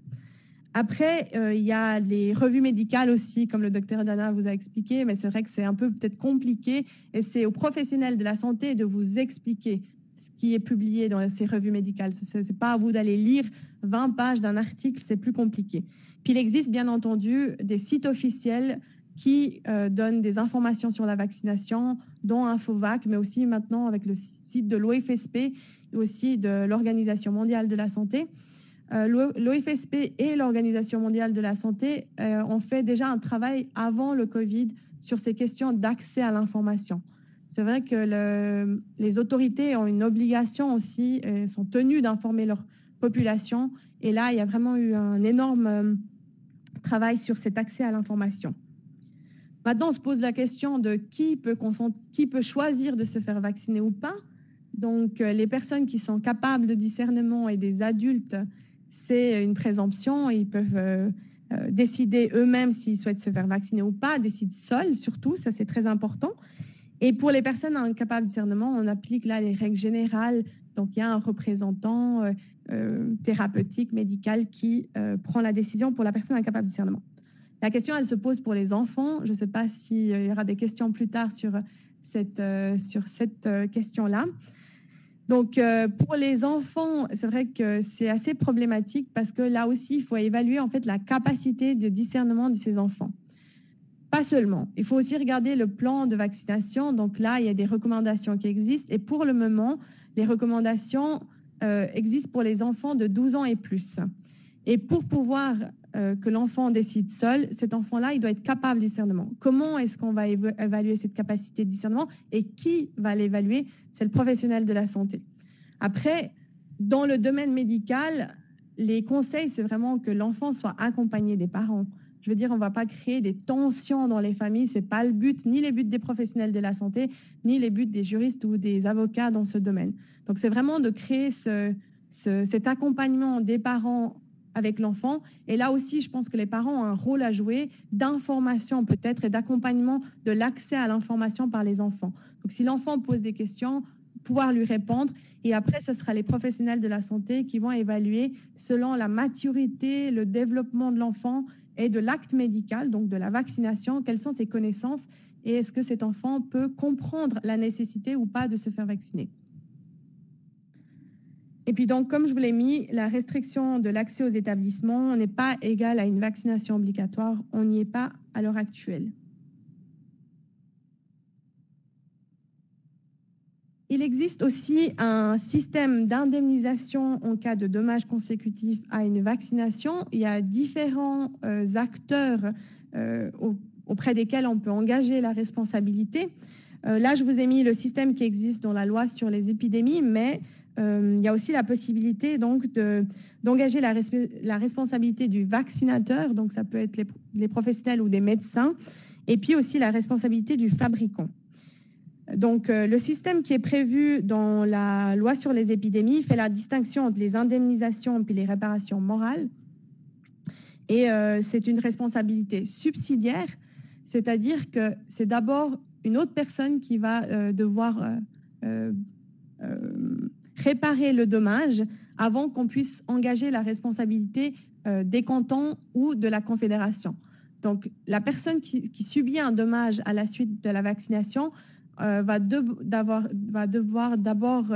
Après, il y a les revues médicales aussi, comme le docteur Dana vous a expliqué, mais c'est vrai que c'est un peu peut-être compliqué et c'est aux professionnels de la santé de vous expliquer ce qui est publié dans ces revues médicales. Ce n'est pas à vous d'aller lire 20 pages d'un article, c'est plus compliqué. Puis il existe bien entendu des sites officiels qui donnent des informations sur la vaccination, dont Infovac, mais aussi maintenant avec le site de l'OFSP et aussi de l'Organisation mondiale de la santé. L'OFSP et l'Organisation mondiale de la santé ont fait déjà un travail avant le Covid sur ces questions d'accès à l'information. C'est vrai que les autorités ont une obligation aussi, sont tenues d'informer leur population. Et là, il y a vraiment eu un énorme travail sur cet accès à l'information. Maintenant, on se pose la question de qui peut choisir de se faire vacciner ou pas. Donc, les personnes qui sont capables de discernement et des adultes, c'est une présomption. Ils peuvent décider eux-mêmes s'ils souhaitent se faire vacciner ou pas, décident seuls surtout, ça c'est très important. Et pour les personnes incapables de discernement, on applique là les règles générales. Donc, il y a un représentant thérapeutique, médical qui prend la décision pour la personne incapable de discernement. La question, elle se pose pour les enfants. Je ne sais pas s'il y aura des questions plus tard sur cette question-là. Donc, pour les enfants, c'est vrai que c'est assez problématique parce que là aussi, il faut évaluer en fait la capacité de discernement de ces enfants. Pas seulement. Il faut aussi regarder le plan de vaccination. Donc là, il y a des recommandations qui existent. Et pour le moment, les recommandations existent pour les enfants de 12 ans et plus. Et pour pouvoir que l'enfant décide seul, cet enfant-là, il doit être capable de discernement. Comment est-ce qu'on va évaluer cette capacité de discernement et qui va l'évaluer? C'est le professionnel de la santé. Après, dans le domaine médical, les conseils, c'est vraiment que l'enfant soit accompagné des parents. Je veux dire, on ne va pas créer des tensions dans les familles. Ce n'est pas le but, ni les buts des professionnels de la santé, ni les buts des juristes ou des avocats dans ce domaine. Donc, c'est vraiment de créer cet accompagnement des parents avec l'enfant. Et là aussi, je pense que les parents ont un rôle à jouer d'information peut-être et d'accompagnement de l'accès à l'information par les enfants. Donc, si l'enfant pose des questions, pouvoir lui répondre. Et après, ce sera les professionnels de la santé qui vont évaluer selon la maturité, le développement de l'enfant et de l'acte médical, donc de la vaccination, quelles sont ses connaissances et est-ce que cet enfant peut comprendre la nécessité ou pas de se faire vacciner. Et puis donc, comme je vous l'ai mis, la restriction de l'accès aux établissements n'est pas égale à une vaccination obligatoire. On n'y est pas à l'heure actuelle. Il existe aussi un système d'indemnisation en cas de dommages consécutifs à une vaccination. Il y a différents acteurs auprès desquels on peut engager la responsabilité. Là, je vous ai mis le système qui existe dans la loi sur les épidémies, mais il y a aussi la possibilité donc d'engager la responsabilité du vaccinateur, donc ça peut être les professionnels ou des médecins, et puis aussi la responsabilité du fabricant. Donc, le système qui est prévu dans la loi sur les épidémies fait la distinction entre les indemnisations et les réparations morales. Et c'est une responsabilité subsidiaire, c'est-à-dire que c'est d'abord une autre personne qui va devoir réparer le dommage avant qu'on puisse engager la responsabilité des cantons ou de la Confédération. Donc, la personne qui subit un dommage à la suite de la vaccination va devoir d'abord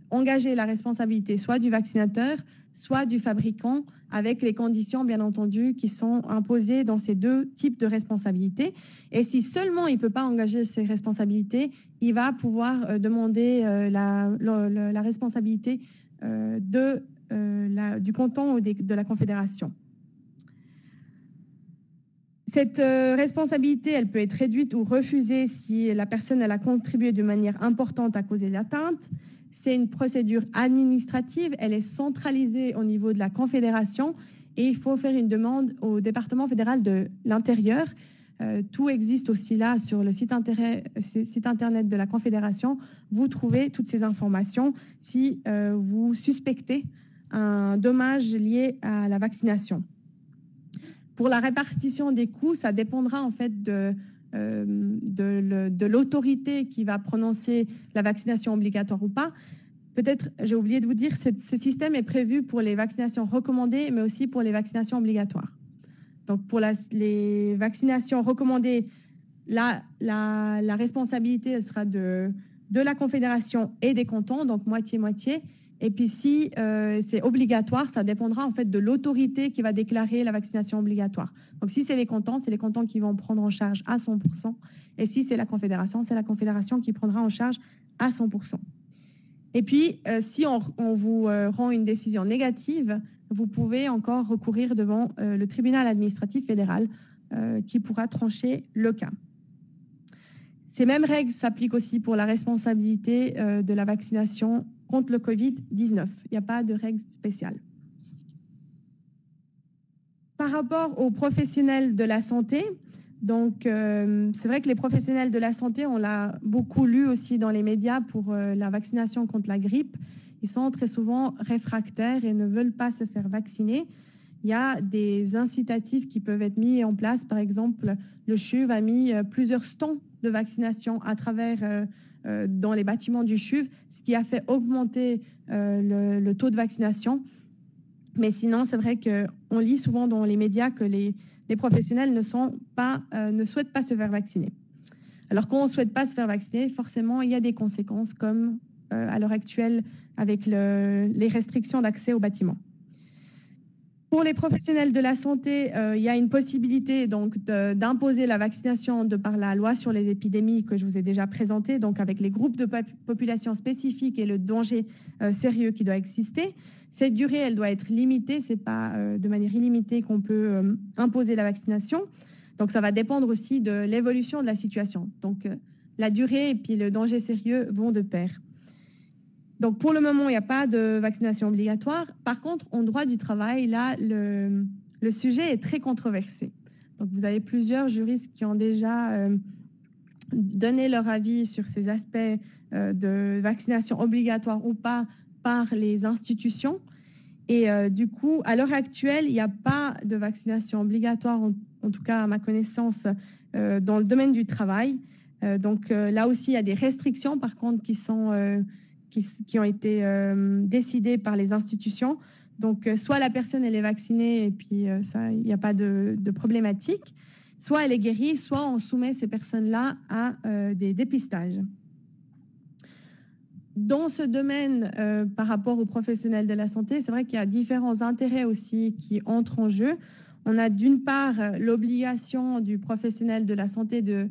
engager la responsabilité soit du vaccinateur, soit du fabricant, avec les conditions, bien entendu, qui sont imposées dans ces deux types de responsabilités. Et si seulement il ne peut pas engager ces responsabilités, il va pouvoir demander la responsabilité du canton ou de la Confédération. Cette responsabilité, elle peut être réduite ou refusée si la personne elle a contribué de manière importante à causer l'atteinte. C'est une procédure administrative, elle est centralisée au niveau de la Confédération et il faut faire une demande au département fédéral de l'Intérieur. Tout existe aussi là sur le site internet de la Confédération. Vous trouvez toutes ces informations si vous suspectez un dommage lié à la vaccination. Pour la répartition des coûts, ça dépendra en fait de l'autorité qui va prononcer la vaccination obligatoire ou pas. Peut-être, j'ai oublié de vous dire, ce système est prévu pour les vaccinations recommandées, mais aussi pour les vaccinations obligatoires. Donc, pour les vaccinations recommandées, la responsabilité elle sera de la Confédération et des cantons, donc moitié-moitié. Et puis, si c'est obligatoire, ça dépendra en fait de l'autorité qui va déclarer la vaccination obligatoire. Donc, si c'est les cantons qui vont prendre en charge à 100%. Et si c'est la Confédération qui prendra en charge à 100%. Et puis, si on vous rend une décision négative, vous pouvez encore recourir devant le tribunal administratif fédéral qui pourra trancher le cas. Ces mêmes règles s'appliquent aussi pour la responsabilité de la vaccination contre le Covid-19. Il n'y a pas de règles spéciales. Par rapport aux professionnels de la santé, donc c'est vrai que les professionnels de la santé, on l'a beaucoup lu aussi dans les médias pour la vaccination contre la grippe. Ils sont très souvent réfractaires et ne veulent pas se faire vacciner. Il y a des incitatifs qui peuvent être mis en place. Par exemple, le CHUV a mis plusieurs stands de vaccination à travers dans les bâtiments du CHUV, ce qui a fait augmenter le taux de vaccination. Mais sinon, c'est vrai qu'on lit souvent dans les médias que les professionnels ne souhaitent pas se faire vacciner. Alors, quand on ne souhaite pas se faire vacciner, forcément, il y a des conséquences comme à l'heure actuelle avec les restrictions d'accès aux bâtiments. Pour les professionnels de la santé, il y a une possibilité donc d'imposer la vaccination de par la loi sur les épidémies que je vous ai déjà présentée, donc avec les groupes de population spécifiques et le danger sérieux qui doit exister. Cette durée, elle doit être limitée, c'est pas de manière illimitée qu'on peut imposer la vaccination. Donc ça va dépendre aussi de l'évolution de la situation. Donc la durée et puis le danger sérieux vont de pair. Donc, pour le moment, il n'y a pas de vaccination obligatoire. Par contre, en droit du travail, là, le sujet est très controversé. Donc, vous avez plusieurs juristes qui ont déjà donné leur avis sur ces aspects de vaccination obligatoire ou pas par les institutions. Et du coup, à l'heure actuelle, il n'y a pas de vaccination obligatoire, en tout cas à ma connaissance, dans le domaine du travail. Donc, là aussi, il y a des restrictions, par contre, qui ont été décidées par les institutions. Donc, soit la personne, elle est vaccinée et puis ça, il n'y a pas de problématique, soit elle est guérie, soit on soumet ces personnes-là à des dépistages. Dans ce domaine, par rapport aux professionnels de la santé, c'est vrai qu'il y a différents intérêts aussi qui entrent en jeu. On a d'une part l'obligation du professionnel de la santé de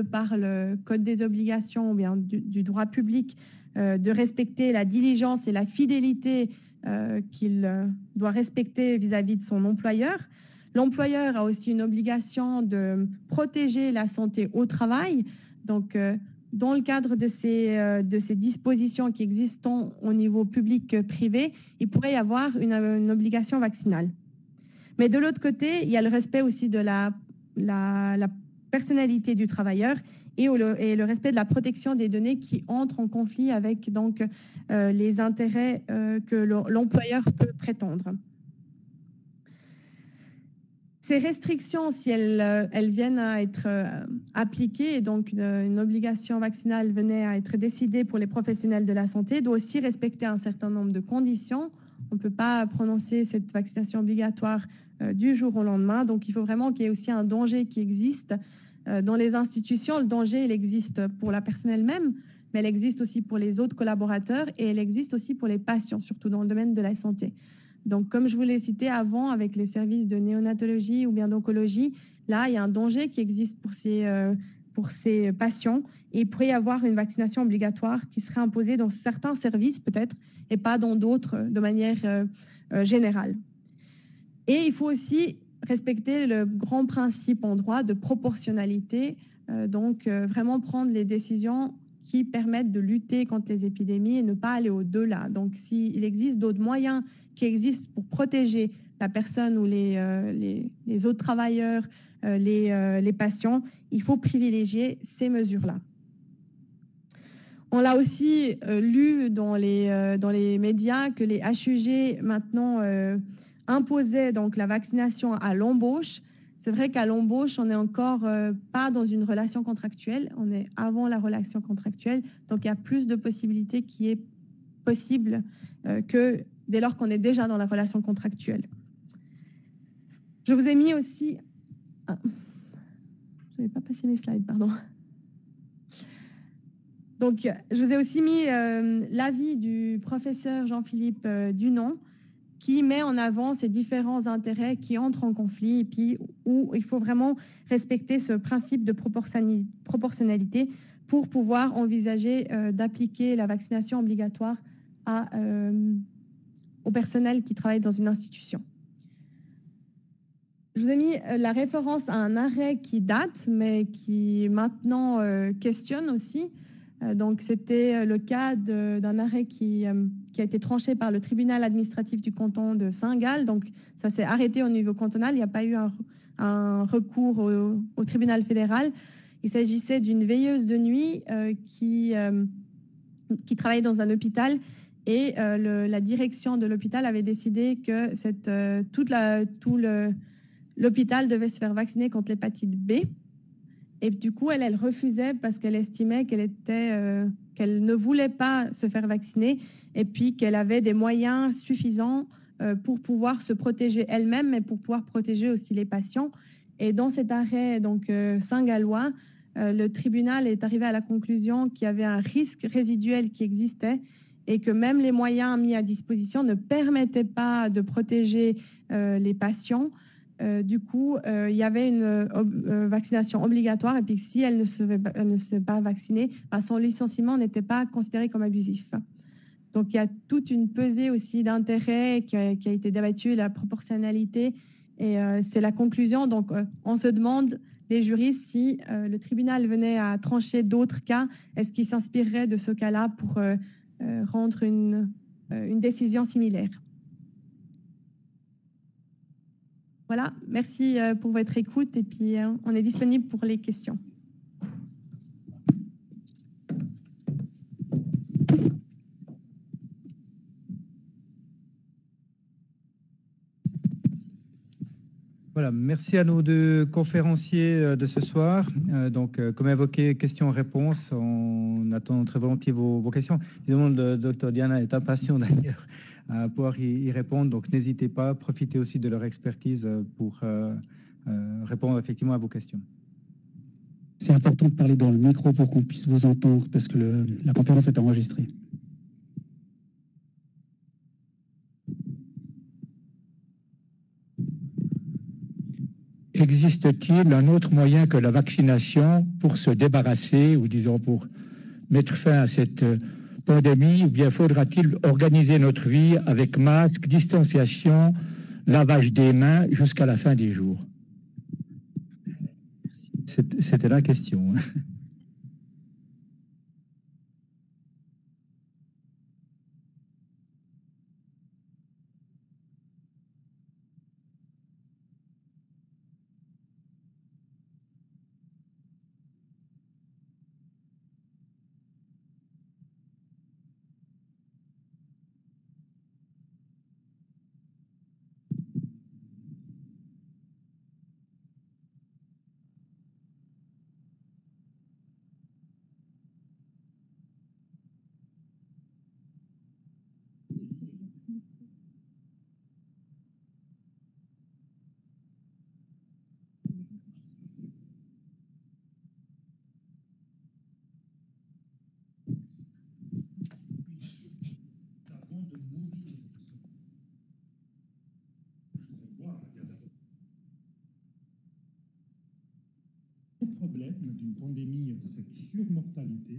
par le Code des obligations ou bien du droit public, de respecter la diligence et la fidélité qu'il doit respecter vis-à-vis de son employeur. L'employeur a aussi une obligation de protéger la santé au travail. Donc, dans le cadre de ces dispositions qui existent au niveau public-privé, il pourrait y avoir une obligation vaccinale. Mais de l'autre côté, il y a le respect aussi de la personnalité du travailleur et le respect de la protection des données qui entrent en conflit avec donc, les intérêts que l'employeur peut prétendre. Ces restrictions, si elles viennent à être appliquées, et donc une obligation vaccinale venait à être décidée pour les professionnels de la santé, doit aussi respecter un certain nombre de conditions. On ne peut pas prononcer cette vaccination obligatoire du jour au lendemain. Donc, il faut vraiment qu'il y ait aussi un danger qui existe. Dans les institutions, le danger, il existe pour la personne elle-même, mais elle existe aussi pour les autres collaborateurs et elle existe aussi pour les patients, surtout dans le domaine de la santé. Donc, comme je vous l'ai cité avant, avec les services de néonatologie ou bien d'oncologie, là, il y a un danger qui existe pour ces patients et il pourrait y avoir une vaccination obligatoire qui serait imposée dans certains services peut-être et pas dans d'autres de manière générale. Et il faut aussi respecter le grand principe en droit de proportionnalité, donc vraiment prendre les décisions qui permettent de lutter contre les épidémies et ne pas aller au-delà. Donc, s'il existe d'autres moyens qui existent pour protéger la personne ou les autres travailleurs, les patients, il faut privilégier ces mesures-là. On l'a aussi lu dans les médias que les HUG maintenant imposaient donc la vaccination à l'embauche. C'est vrai qu'à l'embauche, on n'est encore pas dans une relation contractuelle, on est avant la relation contractuelle, donc il y a plus de possibilités qui est possible que dès lors qu'on est déjà dans la relation contractuelle. Je vous ai mis aussi... Ah, je n'avais pas passé mes slides, pardon. Donc, je vous ai aussi mis l'avis du professeur Jean-Philippe Dunant, qui met en avant ces différents intérêts qui entrent en conflit et puis où il faut vraiment respecter ce principe de proportionnalité pour pouvoir envisager d'appliquer la vaccination obligatoire au personnel qui travaille dans une institution. Je vous ai mis la référence à un arrêt qui date, mais qui maintenant questionne aussi. Donc, c'était le cas d'un arrêt qui a été tranché par le tribunal administratif du canton de Saint-Gall. Donc, ça s'est arrêté au niveau cantonal. Il n'y a pas eu un recours au tribunal fédéral. Il s'agissait d'une veilleuse de nuit qui travaillait dans un hôpital et la direction de l'hôpital avait décidé que l'hôpital devait se faire vacciner contre l'hépatite B. Et du coup, elle refusait parce qu'elle estimait qu'elle ne voulait pas se faire vacciner et puis qu'elle avait des moyens suffisants pour pouvoir se protéger elle-même, mais pour pouvoir protéger aussi les patients. Et dans cet arrêt donc saint-gallois, le tribunal est arrivé à la conclusion qu'il y avait un risque résiduel qui existait et que même les moyens mis à disposition ne permettaient pas de protéger les patients. Du coup, il y avait une vaccination obligatoire, et puis si elle ne se fait pas vacciner, son licenciement n'était pas considéré comme abusif. Donc, il y a toute une pesée aussi d'intérêt qui a été débattue, la proportionnalité, et c'est la conclusion. Donc, on se demande, les juristes, si le tribunal venait à trancher d'autres cas, est-ce qu'il s'inspirerait de ce cas-là pour rendre une décision similaire? Voilà, merci pour votre écoute, et puis on est disponible pour les questions. Voilà, merci à nos deux conférenciers de ce soir. Donc, comme évoqué, questions-réponses, on attend très volontiers vos questions. Évidemment, le docteur Diana est impatient d'ailleurs à pouvoir y répondre, donc n'hésitez pas, profitez aussi de leur expertise pour répondre effectivement à vos questions. C'est important de parler dans le micro pour qu'on puisse vous entendre, parce que la conférence est enregistrée. Existe-t-il un autre moyen que la vaccination pour se débarrasser, ou disons pour mettre fin à cette pandémie, ou bien faudra-t-il organiser notre vie avec masque, distanciation, lavage des mains jusqu'à la fin des jours? C'était la question. Problème d'une pandémie, de cette surmortalité,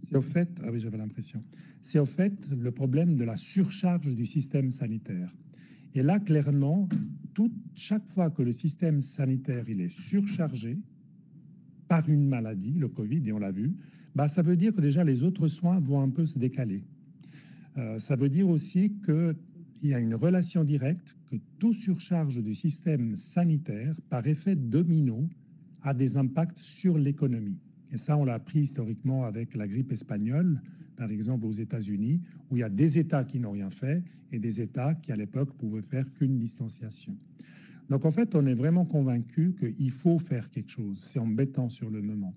c'est au fait, ah oui, j'avais l'impression, c'est au fait le problème de la surcharge du système sanitaire. Et là, clairement, chaque fois que le système sanitaire il est surchargé par une maladie, le Covid, et on l'a vu, ça veut dire que déjà les autres soins vont un peu se décaler. Ça veut dire aussi qu'il y a une relation directe, que tout surcharge du système sanitaire, par effet domino, a des impacts sur l'économie. Et ça, on l'a appris historiquement avec la grippe espagnole, par exemple aux États-Unis, où il y a des États qui n'ont rien fait et des États qui, à l'époque, pouvaient faire qu'une distanciation. Donc, en fait, on est vraiment convaincu qu'il faut faire quelque chose. C'est embêtant sur le moment.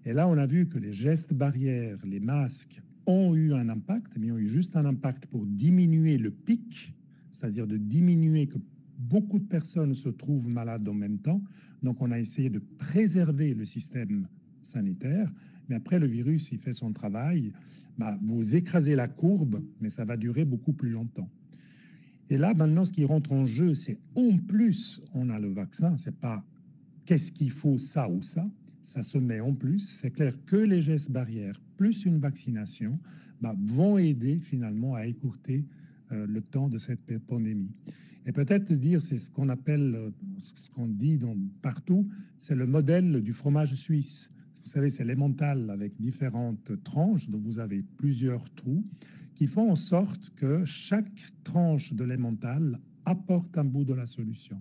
Et là, on a vu que les gestes barrières, les masques, ont eu un impact, mais ont eu juste un impact pour diminuer le pic, c'est-à-dire de diminuer que beaucoup de personnes se trouvent malades en même temps. Donc, on a essayé de préserver le système sanitaire. Mais après, le virus, il fait son travail. Vous écrasez la courbe, mais ça va durer beaucoup plus longtemps. Et là, maintenant, ce qui rentre en jeu, c'est en plus, on a le vaccin. C'est pas qu'est-ce qu'il faut, ça ou ça. Ça se met en plus. C'est clair que les gestes barrières, plus une vaccination, vont aider finalement à écourter le temps de cette pandémie. Et peut-être dire, c'est ce qu'on appelle, ce qu'on dit partout, c'est le modèle du fromage suisse. Vous savez, c'est l'emmental avec différentes tranches, dont vous avez plusieurs trous, qui font en sorte que chaque tranche de l'emmental apporte un bout de la solution.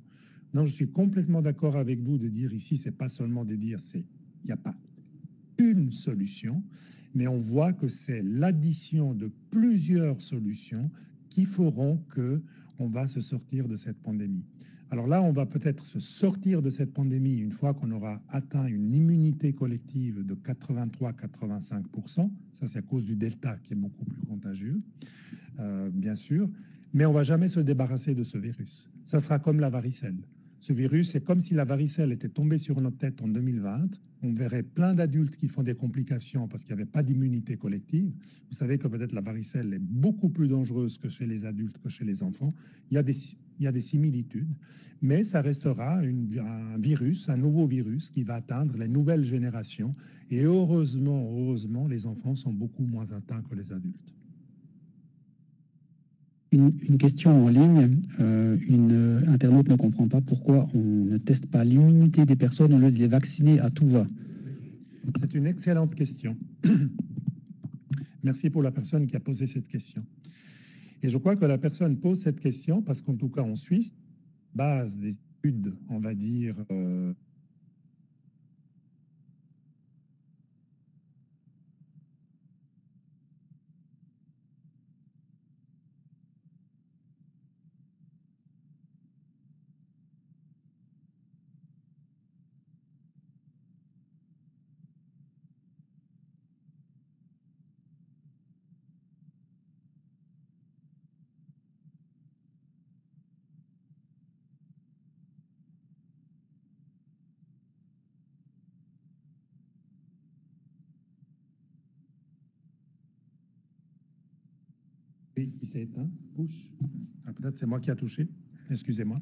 Donc, je suis complètement d'accord avec vous de dire ici, c'est pas seulement de dire, il n'y a pas une solution, mais on voit que c'est l'addition de plusieurs solutions qui feront que on va se sortir de cette pandémie. Alors là, on va peut-être se sortir de cette pandémie une fois qu'on aura atteint une immunité collective de 83-85%. Ça, c'est à cause du Delta qui est beaucoup plus contagieux, bien sûr. Mais on va jamais se débarrasser de ce virus. Ça sera comme la varicelle. Ce virus, c'est comme si la varicelle était tombée sur notre tête en 2020. On verrait plein d'adultes qui font des complications parce qu'il n'y avait pas d'immunité collective. Vous savez que peut-être la varicelle est beaucoup plus dangereuse que chez les adultes, que chez les enfants. Il y a des similitudes, mais ça restera un virus, un nouveau virus qui va atteindre les nouvelles générations. Et heureusement, les enfants sont beaucoup moins atteints que les adultes. Une question en ligne. Une internaute ne comprend pas pourquoi on ne teste pas l'immunité des personnes au lieu de les vacciner à tout va. C'est une excellente question. Merci pour la personne qui a posé cette question. Et je crois que la personne pose cette question parce qu'en tout cas en Suisse, base des études, on va dire, oui, qui s'est éteint. Push. Ah, peut-être c'est moi qui a touché. Excusez-moi.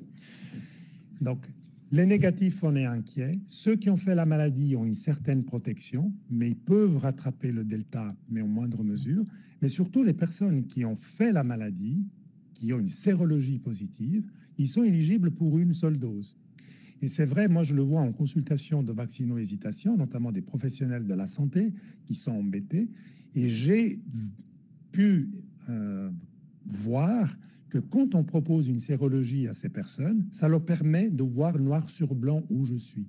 Donc, les négatifs, on est inquiets. Ceux qui ont fait la maladie ont une certaine protection, mais ils peuvent rattraper le delta, mais en moindre mesure. Mais surtout, les personnes qui ont fait la maladie, qui ont une sérologie positive, ils sont éligibles pour une seule dose. Et c'est vrai, moi je le vois en consultation de vaccino-hésitation, notamment des professionnels de la santé qui sont embêtés. Et j'ai pu voir que quand on propose une sérologie à ces personnes, ça leur permet de voir noir sur blanc où je suis.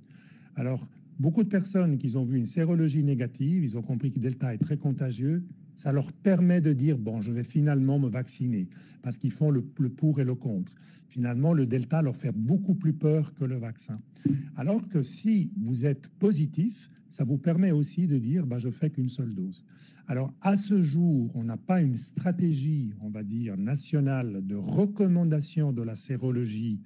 Alors, beaucoup de personnes qui ont vu une sérologie négative, ils ont compris que Delta est très contagieux, ça leur permet de dire, bon, je vais finalement me vacciner, parce qu'ils font le pour et le contre. Finalement, le Delta leur fait beaucoup plus peur que le vaccin. Alors que si vous êtes positif, ça vous permet aussi de dire, bah, je fais qu'une seule dose. Alors, à ce jour, on n'a pas une stratégie, on va dire, nationale de recommandation de la sérologie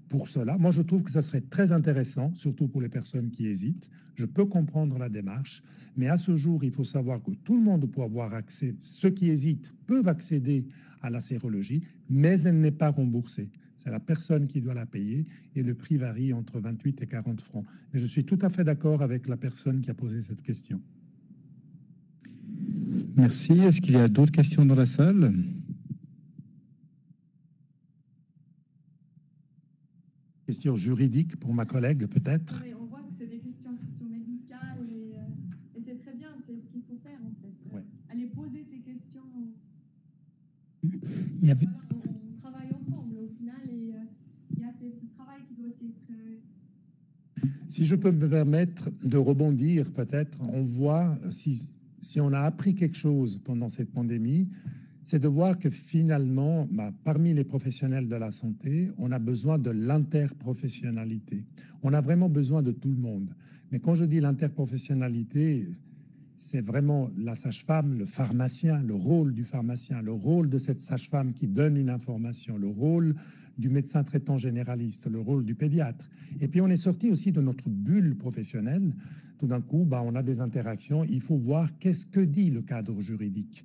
pour cela. Moi, je trouve que ça serait très intéressant, surtout pour les personnes qui hésitent. Je peux comprendre la démarche, mais à ce jour, il faut savoir que tout le monde peut avoir accès, ceux qui hésitent peuvent accéder à la sérologie, mais elle n'est pas remboursée. C'est la personne qui doit la payer et le prix varie entre 28 et 40 francs. Mais je suis tout à fait d'accord avec la personne qui a posé cette question. Merci. Est-ce qu'il y a d'autres questions dans la salle? Question juridique pour ma collègue, peut-être. Oui, on voit que c'est des questions surtout médicales et c'est très bien, c'est ce qu'il faut faire en fait. Ouais. Aller poser ces questions. Il y avait... Voilà, on travaille ensemble au final et il y a ce travail qui doit aussi être. Si je peux me permettre de rebondir, peut-être, on voit, si on a appris quelque chose pendant cette pandémie, c'est de voir que finalement, parmi les professionnels de la santé, on a besoin de l'interprofessionnalité. On a vraiment besoin de tout le monde. Mais quand je dis l'interprofessionnalité, c'est vraiment la sage-femme, le pharmacien, le rôle du pharmacien, le rôle de cette sage-femme qui donne une information, le rôle du médecin traitant généraliste, le rôle du pédiatre. Et puis on est sorti aussi de notre bulle professionnelle. Tout d'un coup, on a des interactions. Il faut voir qu'est-ce que dit le cadre juridique.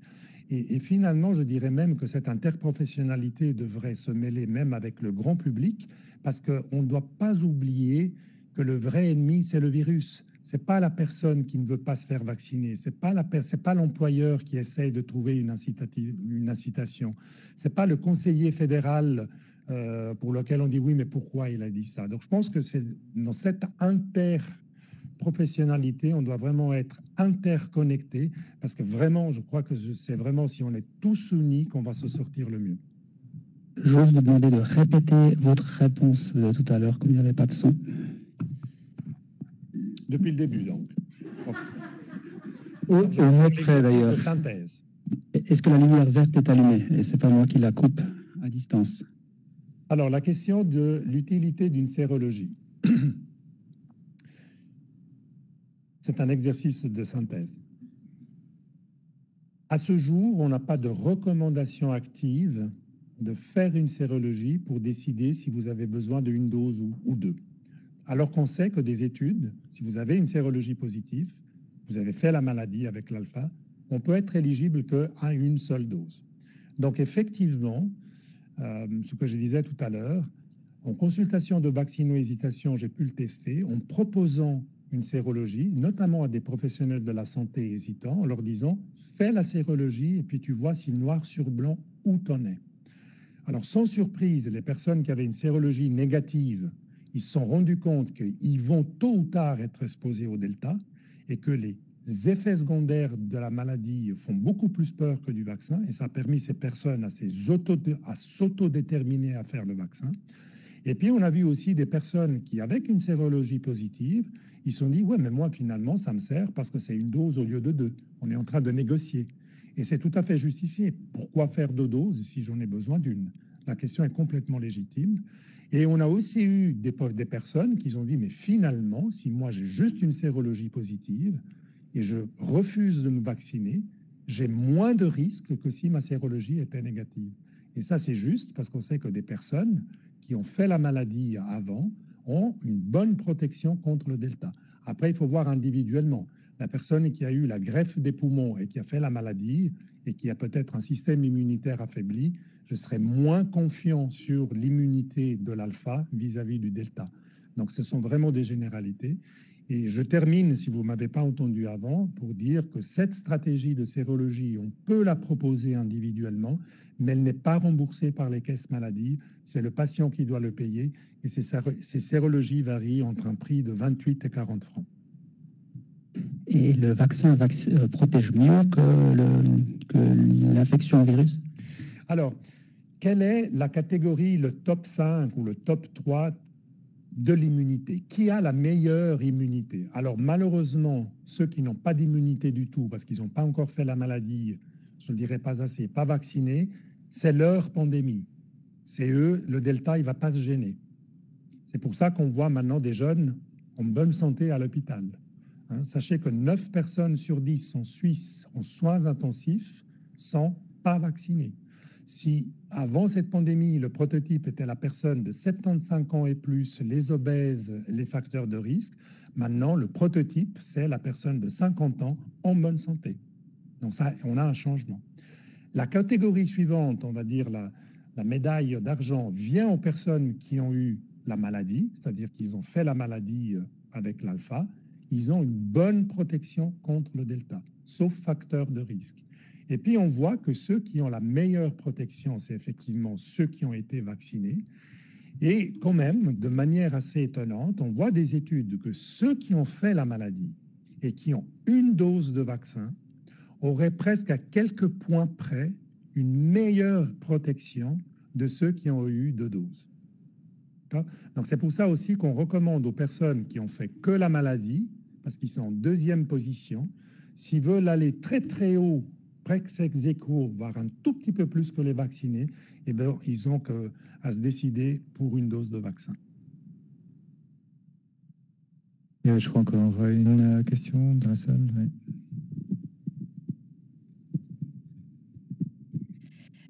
Et finalement, je dirais même que cette interprofessionnalité devrait se mêler même avec le grand public, parce qu'on ne doit pas oublier que le vrai ennemi, c'est le virus. C'est pas la personne qui ne veut pas se faire vacciner. C'est pas l'employeur qui essaye de trouver une incitation. C'est pas le conseiller fédéral pour lequel on dit oui, mais pourquoi il a dit ça. Donc je pense que c'est dans cette interprofessionnalité, on doit vraiment être interconnecté, parce que vraiment, je crois que c'est vraiment si on est tous unis qu'on va se sortir le mieux. J'ose vous demander de répéter votre réponse de tout à l'heure, comme il n'y avait pas de son. Depuis le début, donc. Au retrait, d'ailleurs. Synthèse. Est-ce que la lumière verte est allumée? Et c'est pas moi qui la coupe à distance. Alors, la question de l'utilité d'une sérologie. C'est un exercice de synthèse. À ce jour, on n'a pas de recommandation active de faire une sérologie pour décider si vous avez besoin d'une dose ou deux. Alors qu'on sait que des études, si vous avez une sérologie positive, vous avez fait la maladie avec l'alpha, on peut être éligible qu'à une seule dose. Donc effectivement, ce que je disais tout à l'heure, en consultation de vaccino-hésitation, j'ai pu le tester en proposant une sérologie, notamment à des professionnels de la santé hésitants, en leur disant « fais la sérologie et puis tu vois si noir sur blanc où t'en es ». Alors sans surprise, les personnes qui avaient une sérologie négative, ils se sont rendus compte qu'ils vont tôt ou tard être exposés au delta et que les effets secondaires de la maladie font beaucoup plus peur que du vaccin, et ça a permis ces personnes à s'autodéterminer à faire le vaccin. Et puis on a vu aussi des personnes qui, avec une sérologie positive, ils se sont dit « ouais, mais moi finalement ça me sert parce que c'est une dose au lieu de deux. On est en train de négocier. » Et c'est tout à fait justifié. Pourquoi faire deux doses si j'en ai besoin d'une? La question est complètement légitime. Et on a aussi eu des personnes qui ont dit « mais finalement, si moi j'ai juste une sérologie positive et je refuse de me vacciner, j'ai moins de risques que si ma sérologie était négative. » Et ça, c'est juste parce qu'on sait que des personnes qui ont fait la maladie avant ont une bonne protection contre le delta. Après, il faut voir individuellement. La personne qui a eu la greffe des poumons et qui a fait la maladie et qui a peut-être un système immunitaire affaibli, je serais moins confiant sur l'immunité de l'alpha vis-à-vis du delta. Donc, ce sont vraiment des généralités. Et je termine, si vous ne m'avez pas entendu avant, pour dire que cette stratégie de sérologie, on peut la proposer individuellement, mais elle n'est pas remboursée par les caisses maladies. C'est le patient qui doit le payer. Et ces sérologies varient entre un prix de 28 et 40 francs. Et le vaccin protège mieux que l'infection au virus? Alors, quelle est la catégorie, le top 5 ou le top 3 de l'immunité? Qui a la meilleure immunité? Alors, malheureusement, ceux qui n'ont pas d'immunité du tout, parce qu'ils n'ont pas encore fait la maladie, je ne dirais pas assez, pas vaccinés, c'est leur pandémie. C'est eux, le delta, il ne va pas se gêner. C'est pour ça qu'on voit maintenant des jeunes en bonne santé à l'hôpital. Sachez que 9 personnes sur 10 en Suisse en soins intensifs sont pas vaccinées. Si avant cette pandémie, le prototype était la personne de 75 ans et plus, les obèses, les facteurs de risque, maintenant le prototype, c'est la personne de 50 ans en bonne santé. Donc ça, on a un changement. La catégorie suivante, on va dire la médaille d'argent, vient aux personnes qui ont eu la maladie, c'est-à-dire qu'ils ont fait la maladie avec l'alpha. Ils ont une bonne protection contre le delta, sauf facteur de risque. Et puis, on voit que ceux qui ont la meilleure protection, c'est effectivement ceux qui ont été vaccinés. Et quand même, de manière assez étonnante, on voit des études que ceux qui ont fait la maladie et qui ont une dose de vaccin auraient presque à quelques points près une meilleure protection de ceux qui ont eu 2 doses. Donc, c'est pour ça aussi qu'on recommande aux personnes qui ont fait que la maladie, parce qu'ils sont en deuxième position, s'ils veulent aller très très haut, presque ex aequo, voire un tout petit peu plus que les vaccinés, eh bien, ils ont qu'à se décider pour une dose de vaccin. Je crois encore une question dans la salle. Oui.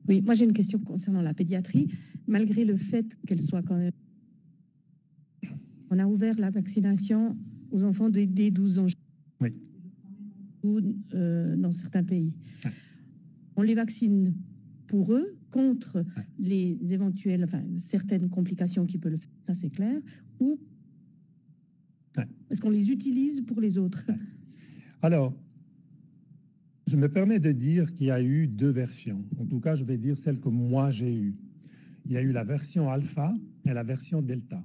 Oui, moi j'ai une question concernant la pédiatrie. Malgré le fait qu'elle soit quand même... On a ouvert la vaccination aux enfants dès 12 ans. Oui. Dans certains pays. On les vaccine pour eux contre les éventuelles, enfin certaines complications qui peuvent le faire, ça c'est clair, ou est-ce qu'on les utilise pour les autres? Alors, je me permets de dire qu'il y a eu 2 versions. En tout cas, je vais dire celle que moi j'ai eue. Il y a eu la version alpha et la version delta.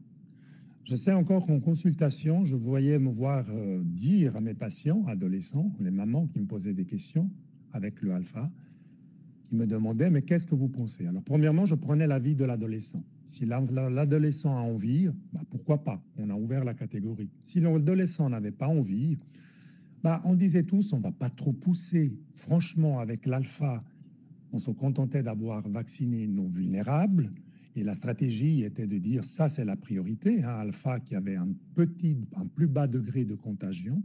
Je sais encore qu'en consultation, je voyais me voir dire à mes patients, adolescents, les mamans qui me posaient des questions avec le alpha, qui me demandaient « mais qu'est-ce que vous pensez ?» Alors, premièrement, je prenais l'avis de l'adolescent. Si l'adolescent a envie, bah, pourquoi pas? On a ouvert la catégorie. Si l'adolescent n'avait pas envie, bah, on disait tous, on ne va pas trop pousser. Franchement, avec l'alpha, on se contentait d'avoir vacciné non vulnérables. Et la stratégie était de dire, ça c'est la priorité, hein, alpha qui avait un plus bas degré de contagion.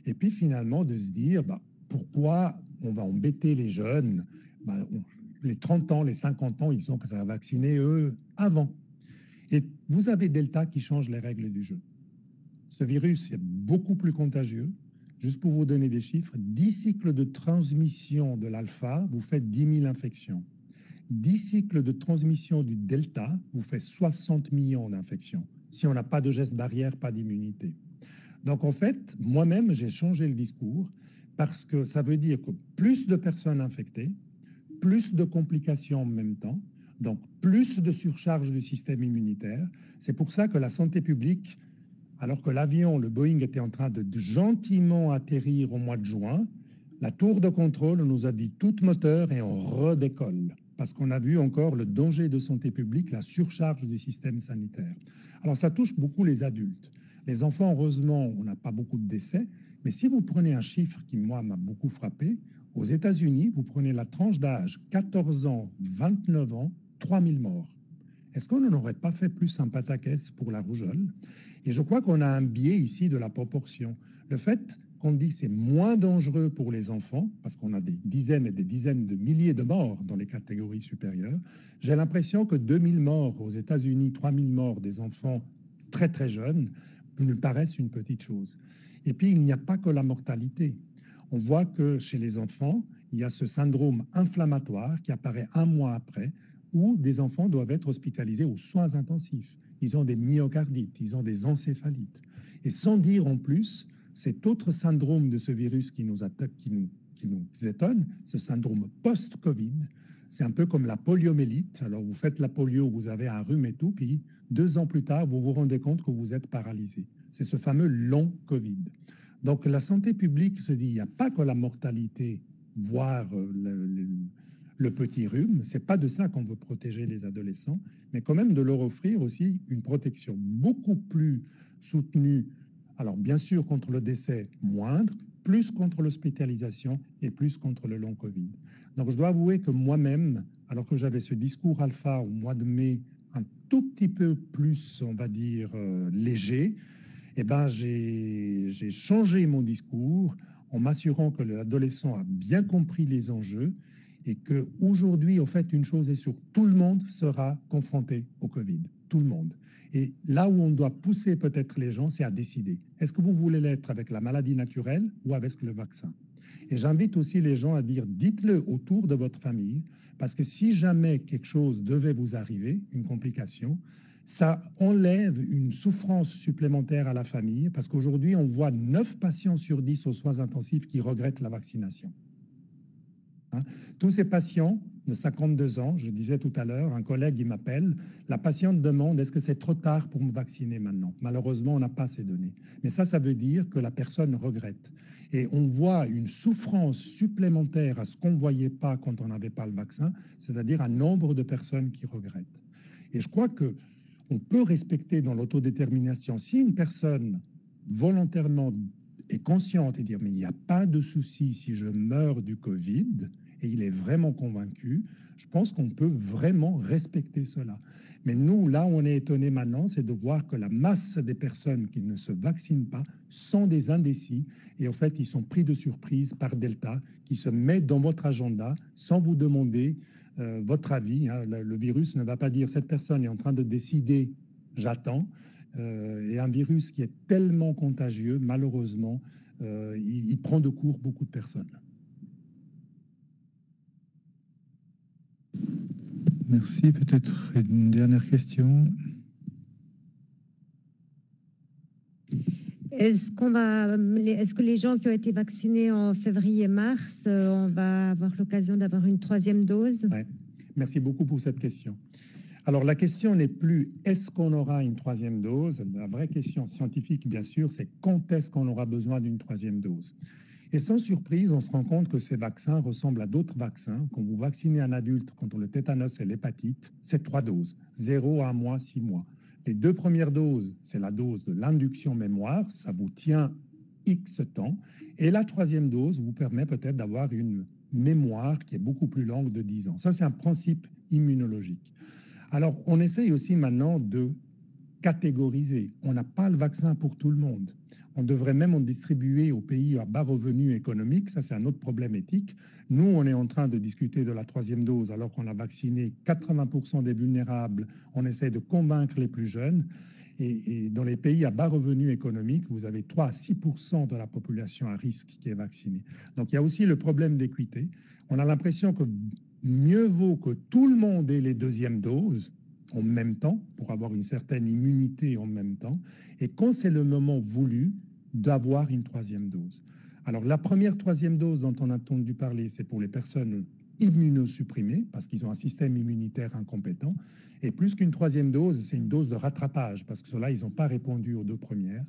Et puis finalement de se dire, bah, pourquoi on va embêter les jeunes? Bah, les 30 ans, les 50 ans, ils sont vaccinés, eux, avant. Et vous avez Delta qui change les règles du jeu. Ce virus est beaucoup plus contagieux. Juste pour vous donner des chiffres, 10 cycles de transmission de l'alpha, vous faites 10 000 infections. 10 cycles de transmission du delta, vous faites 60 millions d'infections. Si on n'a pas de geste barrière, pas d'immunité. Donc en fait, moi-même, j'ai changé le discours parce que ça veut dire que plus de personnes infectées, plus de complications en même temps, donc plus de surcharge du système immunitaire. C'est pour ça que la santé publique, alors que l'avion, le Boeing, était en train de gentiment atterrir au mois de juin, la tour de contrôle nous a dit tout moteur et on redécolle. Parce qu'on a vu encore le danger de santé publique, la surcharge du système sanitaire. Alors ça touche beaucoup les adultes. Les enfants, heureusement, on n'a pas beaucoup de décès. Mais si vous prenez un chiffre qui, moi, m'a beaucoup frappé, aux États-Unis, vous prenez la tranche d'âge 14 ans, 29 ans, 3000 morts. Est-ce qu'on n'aurait pas fait plus un pataquès pour la rougeole? Et je crois qu'on a un biais ici de la proportion. Le fait qu'on dit que c'est moins dangereux pour les enfants, parce qu'on a des dizaines et des dizaines de milliers de morts dans les catégories supérieures, j'ai l'impression que 2000 morts aux États-Unis, 3000 morts des enfants très très jeunes, nous paraissent une petite chose. Et puis, il n'y a pas que la mortalité. On voit que chez les enfants, il y a ce syndrome inflammatoire qui apparaît un mois après, où des enfants doivent être hospitalisés aux soins intensifs. Ils ont des myocardites, ils ont des encéphalites. Et sans dire en plus, cet autre syndrome de ce virus qui nous attaque, qui nous étonne, ce syndrome post-Covid, c'est un peu comme la poliomyélite. Alors, vous faites la polio, vous avez un rhume et tout, puis 2 ans plus tard, vous vous rendez compte que vous êtes paralysé. C'est ce fameux long Covid. Donc, la santé publique se dit, il n'y a pas que la mortalité, voire le petit rhume. C'est pas de ça qu'on veut protéger les adolescents, mais quand même de leur offrir aussi une protection beaucoup plus soutenue. Alors, bien sûr, contre le décès moindre, plus contre l'hospitalisation et plus contre le long Covid. Donc, je dois avouer que moi-même, alors que j'avais ce discours alpha au mois de mai, un tout petit peu plus, on va dire, léger, eh ben, j'ai changé mon discours en m'assurant que l'adolescent a bien compris les enjeux et qu'aujourd'hui, en fait, une chose est sûre, tout le monde sera confronté au Covid, tout le monde. Et là où on doit pousser peut-être les gens, c'est à décider. Est-ce que vous voulez l'être avec la maladie naturelle ou avec le vaccin? Et j'invite aussi les gens à dire, dites-le autour de votre famille, parce que si jamais quelque chose devait vous arriver, une complication, ça enlève une souffrance supplémentaire à la famille, parce qu'aujourd'hui, on voit 9 patients sur 10 aux soins intensifs qui regrettent la vaccination. Tous ces patients de 52 ans, je disais tout à l'heure, un collègue, il m'appelle, la patiente demande, est-ce que c'est trop tard pour me vacciner maintenant? Malheureusement, on n'a pas ces données. Mais ça veut dire que la personne regrette. Et on voit une souffrance supplémentaire à ce qu'on ne voyait pas quand on n'avait pas le vaccin, c'est-à-dire un nombre de personnes qui regrettent. Et je crois que on peut respecter dans l'autodétermination. Si une personne volontairement est consciente et dire, mais il n'y a pas de souci si je meurs du Covid, et il est vraiment convaincu, je pense qu'on peut vraiment respecter cela. Mais nous, là où on est étonné maintenant, c'est de voir que la masse des personnes qui ne se vaccinent pas sont des indécis, et en fait, ils sont pris de surprise par Delta, qui se met dans votre agenda sans vous demander votre avis. Le virus ne va pas dire, cette personne est en train de décider, j'attends. Et un virus qui est tellement contagieux, malheureusement, il prend de court beaucoup de personnes. Merci. Peut-être une dernière question. Est-ce que les gens qui ont été vaccinés en février-mars, on va avoir l'occasion d'avoir une 3e dose? Ouais. Merci beaucoup pour cette question. Alors, la question n'est plus est-ce qu'on aura une 3e dose? La vraie question scientifique, bien sûr, c'est quand est-ce qu'on aura besoin d'une 3e dose? Et sans surprise, on se rend compte que ces vaccins ressemblent à d'autres vaccins. Quand vous vaccinez un adulte contre le tétanos et l'hépatite, c'est 3 doses, 0 à 1 mois, 6 mois. Les 2 premières doses, c'est la dose de l'induction mémoire, ça vous tient X temps. Et la 3e dose vous permet peut-être d'avoir une mémoire qui est beaucoup plus longue de 10 ans. Ça, c'est un principe immunologique. Alors, on essaye aussi maintenant de catégoriser. On n'a pas le vaccin pour tout le monde. On devrait même en distribuer aux pays à bas revenus économiques. Ça, c'est un autre problème éthique. Nous, on est en train de discuter de la 3e dose alors qu'on a vacciné 80% des vulnérables. On essaie de convaincre les plus jeunes. Et dans les pays à bas revenus économiques, vous avez 3 à 6% de la population à risque qui est vaccinée. Donc, il y a aussi le problème d'équité. On a l'impression que mieux vaut que tout le monde ait les 2e doses en même temps, pour avoir une certaine immunité en même temps, et quand c'est le moment voulu, d'avoir une 3e dose. Alors, la première 3e dose dont on a entendu parler, c'est pour les personnes immunosupprimés parce qu'ils ont un système immunitaire incompétent. Et plus qu'une 3e dose, c'est une dose de rattrapage parce que ceux-là, ils n'ont pas répondu aux 2 premières.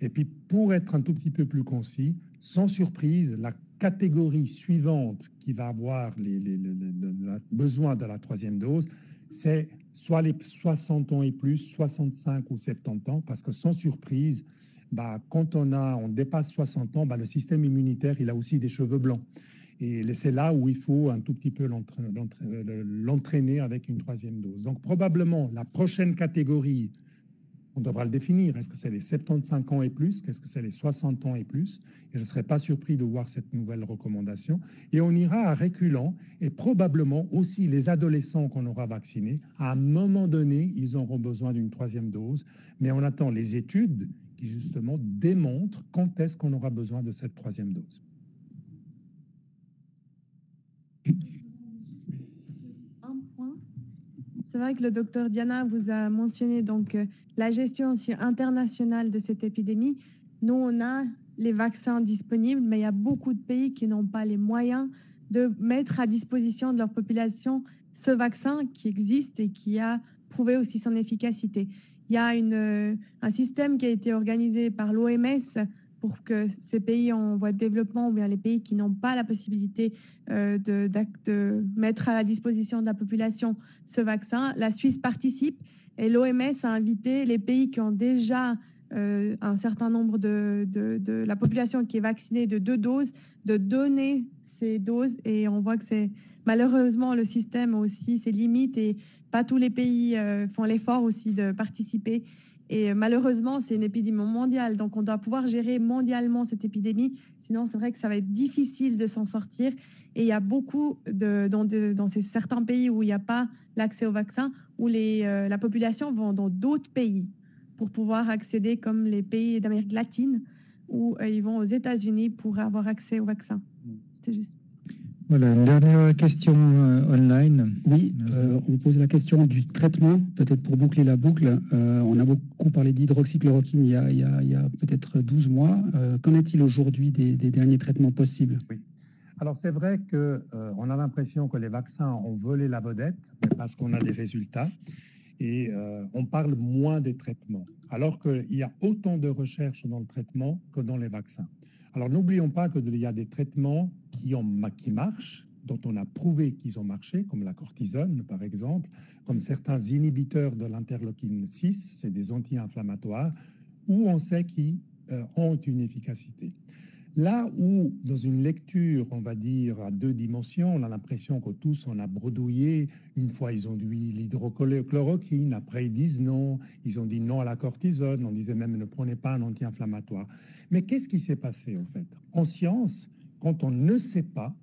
Et puis, pour être un tout petit peu plus concis, sans surprise, la catégorie suivante qui va avoir besoin de la 3e dose, c'est soit les 60 ans et plus, 65 ou 70 ans, parce que sans surprise, quand on dépasse 60 ans, le système immunitaire, il a aussi des cheveux blancs. Et c'est là où il faut un tout petit peu l'entraîner avec une 3e dose. Donc, probablement, la prochaine catégorie, on devra le définir. Est-ce que c'est les 75 ans et plus? Qu'est-ce que c'est les 60 ans et plus? Et je ne serais pas surpris de voir cette nouvelle recommandation. Et on ira à reculant, et probablement aussi les adolescents qu'on aura vaccinés. À un moment donné, ils auront besoin d'une 3e dose. Mais on attend les études qui, justement, démontrent quand est-ce qu'on aura besoin de cette 3e dose. Un point. C'est vrai que le docteur Diana vous a mentionné donc la gestion aussi internationale de cette épidémie. Nous, on a les vaccins disponibles, mais il y a beaucoup de pays qui n'ont pas les moyens de mettre à disposition de leur population ce vaccin qui existe et qui a prouvé aussi son efficacité. Il y a un système qui a été organisé par l'OMS pour que ces pays en voie de développement ou bien les pays qui n'ont pas la possibilité de mettre à la disposition de la population ce vaccin. La Suisse participe et l'OMS a invité les pays qui ont déjà un certain nombre de la population qui est vaccinée de 2 doses, de donner ces doses. Et on voit que c'est malheureusement le système a aussi ses limites et pas tous les pays font l'effort aussi de participer. Et malheureusement, c'est une épidémie mondiale, donc on doit pouvoir gérer mondialement cette épidémie. Sinon, c'est vrai que ça va être difficile de s'en sortir. Et il y a beaucoup dans certains pays où il n'y a pas l'accès au vaccin, où la population va dans d'autres pays pour pouvoir accéder, comme les pays d'Amérique latine, où ils vont aux États-Unis pour avoir accès au vaccin. C'était juste. Voilà, une dernière question online. Oui, on pose la question du traitement, peut-être pour boucler la boucle. On a beaucoup parlé d'hydroxychloroquine il y a peut-être 12 mois. Qu'en est-il aujourd'hui des derniers traitements possibles? Oui. Alors, c'est vrai qu'on a l'impression que les vaccins ont volé la vedette parce qu'on a des résultats et on parle moins des traitements, alors qu'il y a autant de recherches dans le traitement que dans les vaccins. Alors, n'oublions pas qu'il y a des traitements qui marchent, dont on a prouvé qu'ils ont marché, comme la cortisone, par exemple, comme certains inhibiteurs de l'interleukine 6, c'est des anti-inflammatoires, où on sait qu'ils ont une efficacité. Là où, dans une lecture, on va dire, à 2 dimensions, on a l'impression que tous, on a bredouillé. Une fois, ils ont dit l'hydrochloroquine, après, ils disent non. Ils ont dit non à la cortisone. On disait même, ne prenez pas un anti-inflammatoire. Mais qu'est-ce qui s'est passé, en fait? En science, quand on ne sait pas,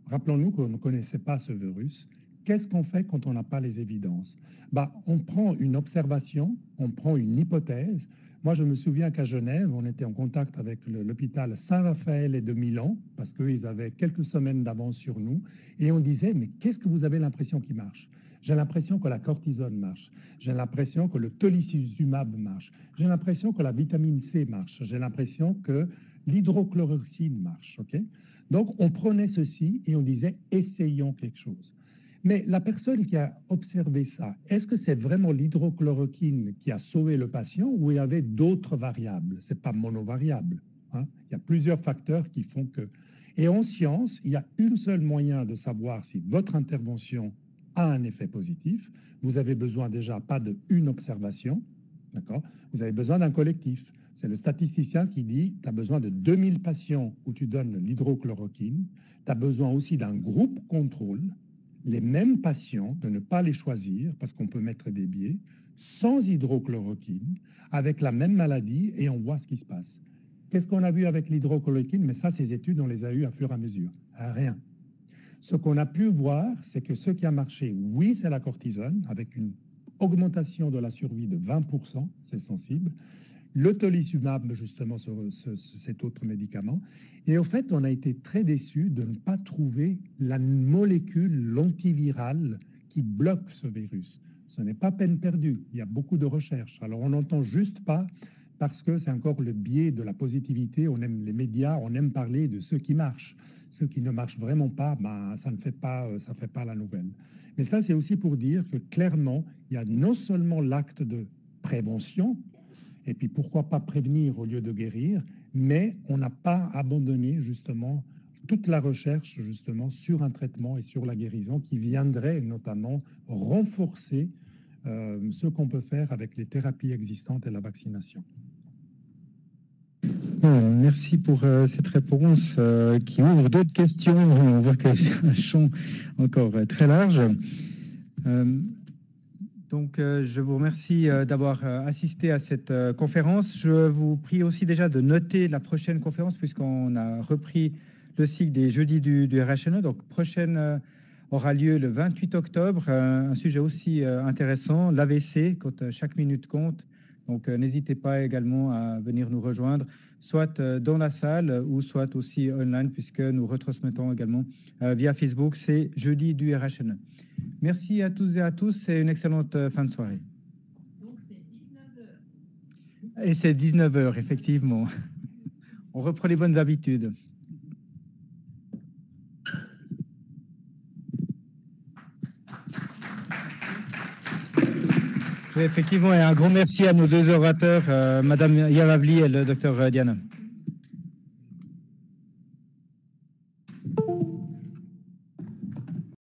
rappelons-nous qu'on ne connaissait pas ce virus, qu'est-ce qu'on fait quand on n'a pas les évidences? On prend une observation, on prend une hypothèse. Moi, je me souviens qu'à Genève, on était en contact avec l'hôpital Saint-Raphaël et de Milan, parce qu'ils avaient quelques semaines d'avance sur nous, et on disait, mais qu'est-ce que vous avez l'impression qui marche? J'ai l'impression que la cortisone marche, j'ai l'impression que le tolicizumab marche, j'ai l'impression que la vitamine C marche, j'ai l'impression que l'hydrochloroquine marche. Okay? Donc, on prenait ceci et on disait, essayons quelque chose. Mais la personne qui a observé ça, est-ce que c'est vraiment l'hydrochloroquine qui a sauvé le patient ou il y avait d'autres variables? Ce n'est pas monovariable. Hein? Il y a plusieurs facteurs qui font que... Et en science, il y a un seul moyen de savoir si votre intervention a un effet positif. Vous avez besoin déjà pas d'une observation, d'accord? Vous avez besoin d'un collectif. C'est le statisticien qui dit, tu as besoin de 2000 patients où tu donnes l'hydrochloroquine. Tu as besoin aussi d'un groupe contrôle. les mêmes patients, de ne pas les choisir, parce qu'on peut mettre des biais, sans hydrochloroquine, avec la même maladie, et on voit ce qui se passe. Qu'est-ce qu'on a vu avec l'hydrochloroquine? Mais ça, ces études, on les a eues à fur et à mesure. Rien. Ce qu'on a pu voir, c'est que ce qui a marché, oui, c'est la cortisone, avec une augmentation de la survie de 20%, c'est sensible. Le tocilizumab, justement, cet autre médicament. Et au fait, on a été très déçus de ne pas trouver la molécule l'antivirale qui bloque ce virus. Ce n'est pas peine perdue. Il y a beaucoup de recherches. Alors, on n'entend juste pas parce que c'est encore le biais de la positivité. On aime les médias, on aime parler de ceux qui marchent. Ceux qui ne marchent vraiment pas, ben, ça ne fait pas, ça fait pas la nouvelle. Mais ça, c'est aussi pour dire que clairement, il y a non seulement l'acte de prévention, et puis pourquoi pas prévenir au lieu de guérir, mais on n'a pas abandonné justement toute la recherche justement sur un traitement et sur la guérison qui viendrait notamment renforcer ce qu'on peut faire avec les thérapies existantes et la vaccination. Merci pour cette réponse qui ouvre d'autres questions. On voit que c'est un champ encore très large. Donc, je vous remercie d'avoir assisté à cette conférence. Je vous prie aussi déjà de noter la prochaine conférence puisqu'on a repris le cycle des jeudis du RHNE. Donc, prochaine aura lieu le 28 octobre. Un sujet aussi intéressant, l'AVC, quand chaque minute compte. Donc, n'hésitez pas également à venir nous rejoindre, soit dans la salle ou soit aussi online, puisque nous retransmettons également via Facebook. C'est jeudi du RHNE. Merci à tous et à tous et une excellente fin de soirée. Donc, c'est 19h. Et c'est 19h, effectivement. On reprend les bonnes habitudes. Oui, effectivement, et un grand merci à nos deux orateurs, Madame Yalavli et le docteur Diana.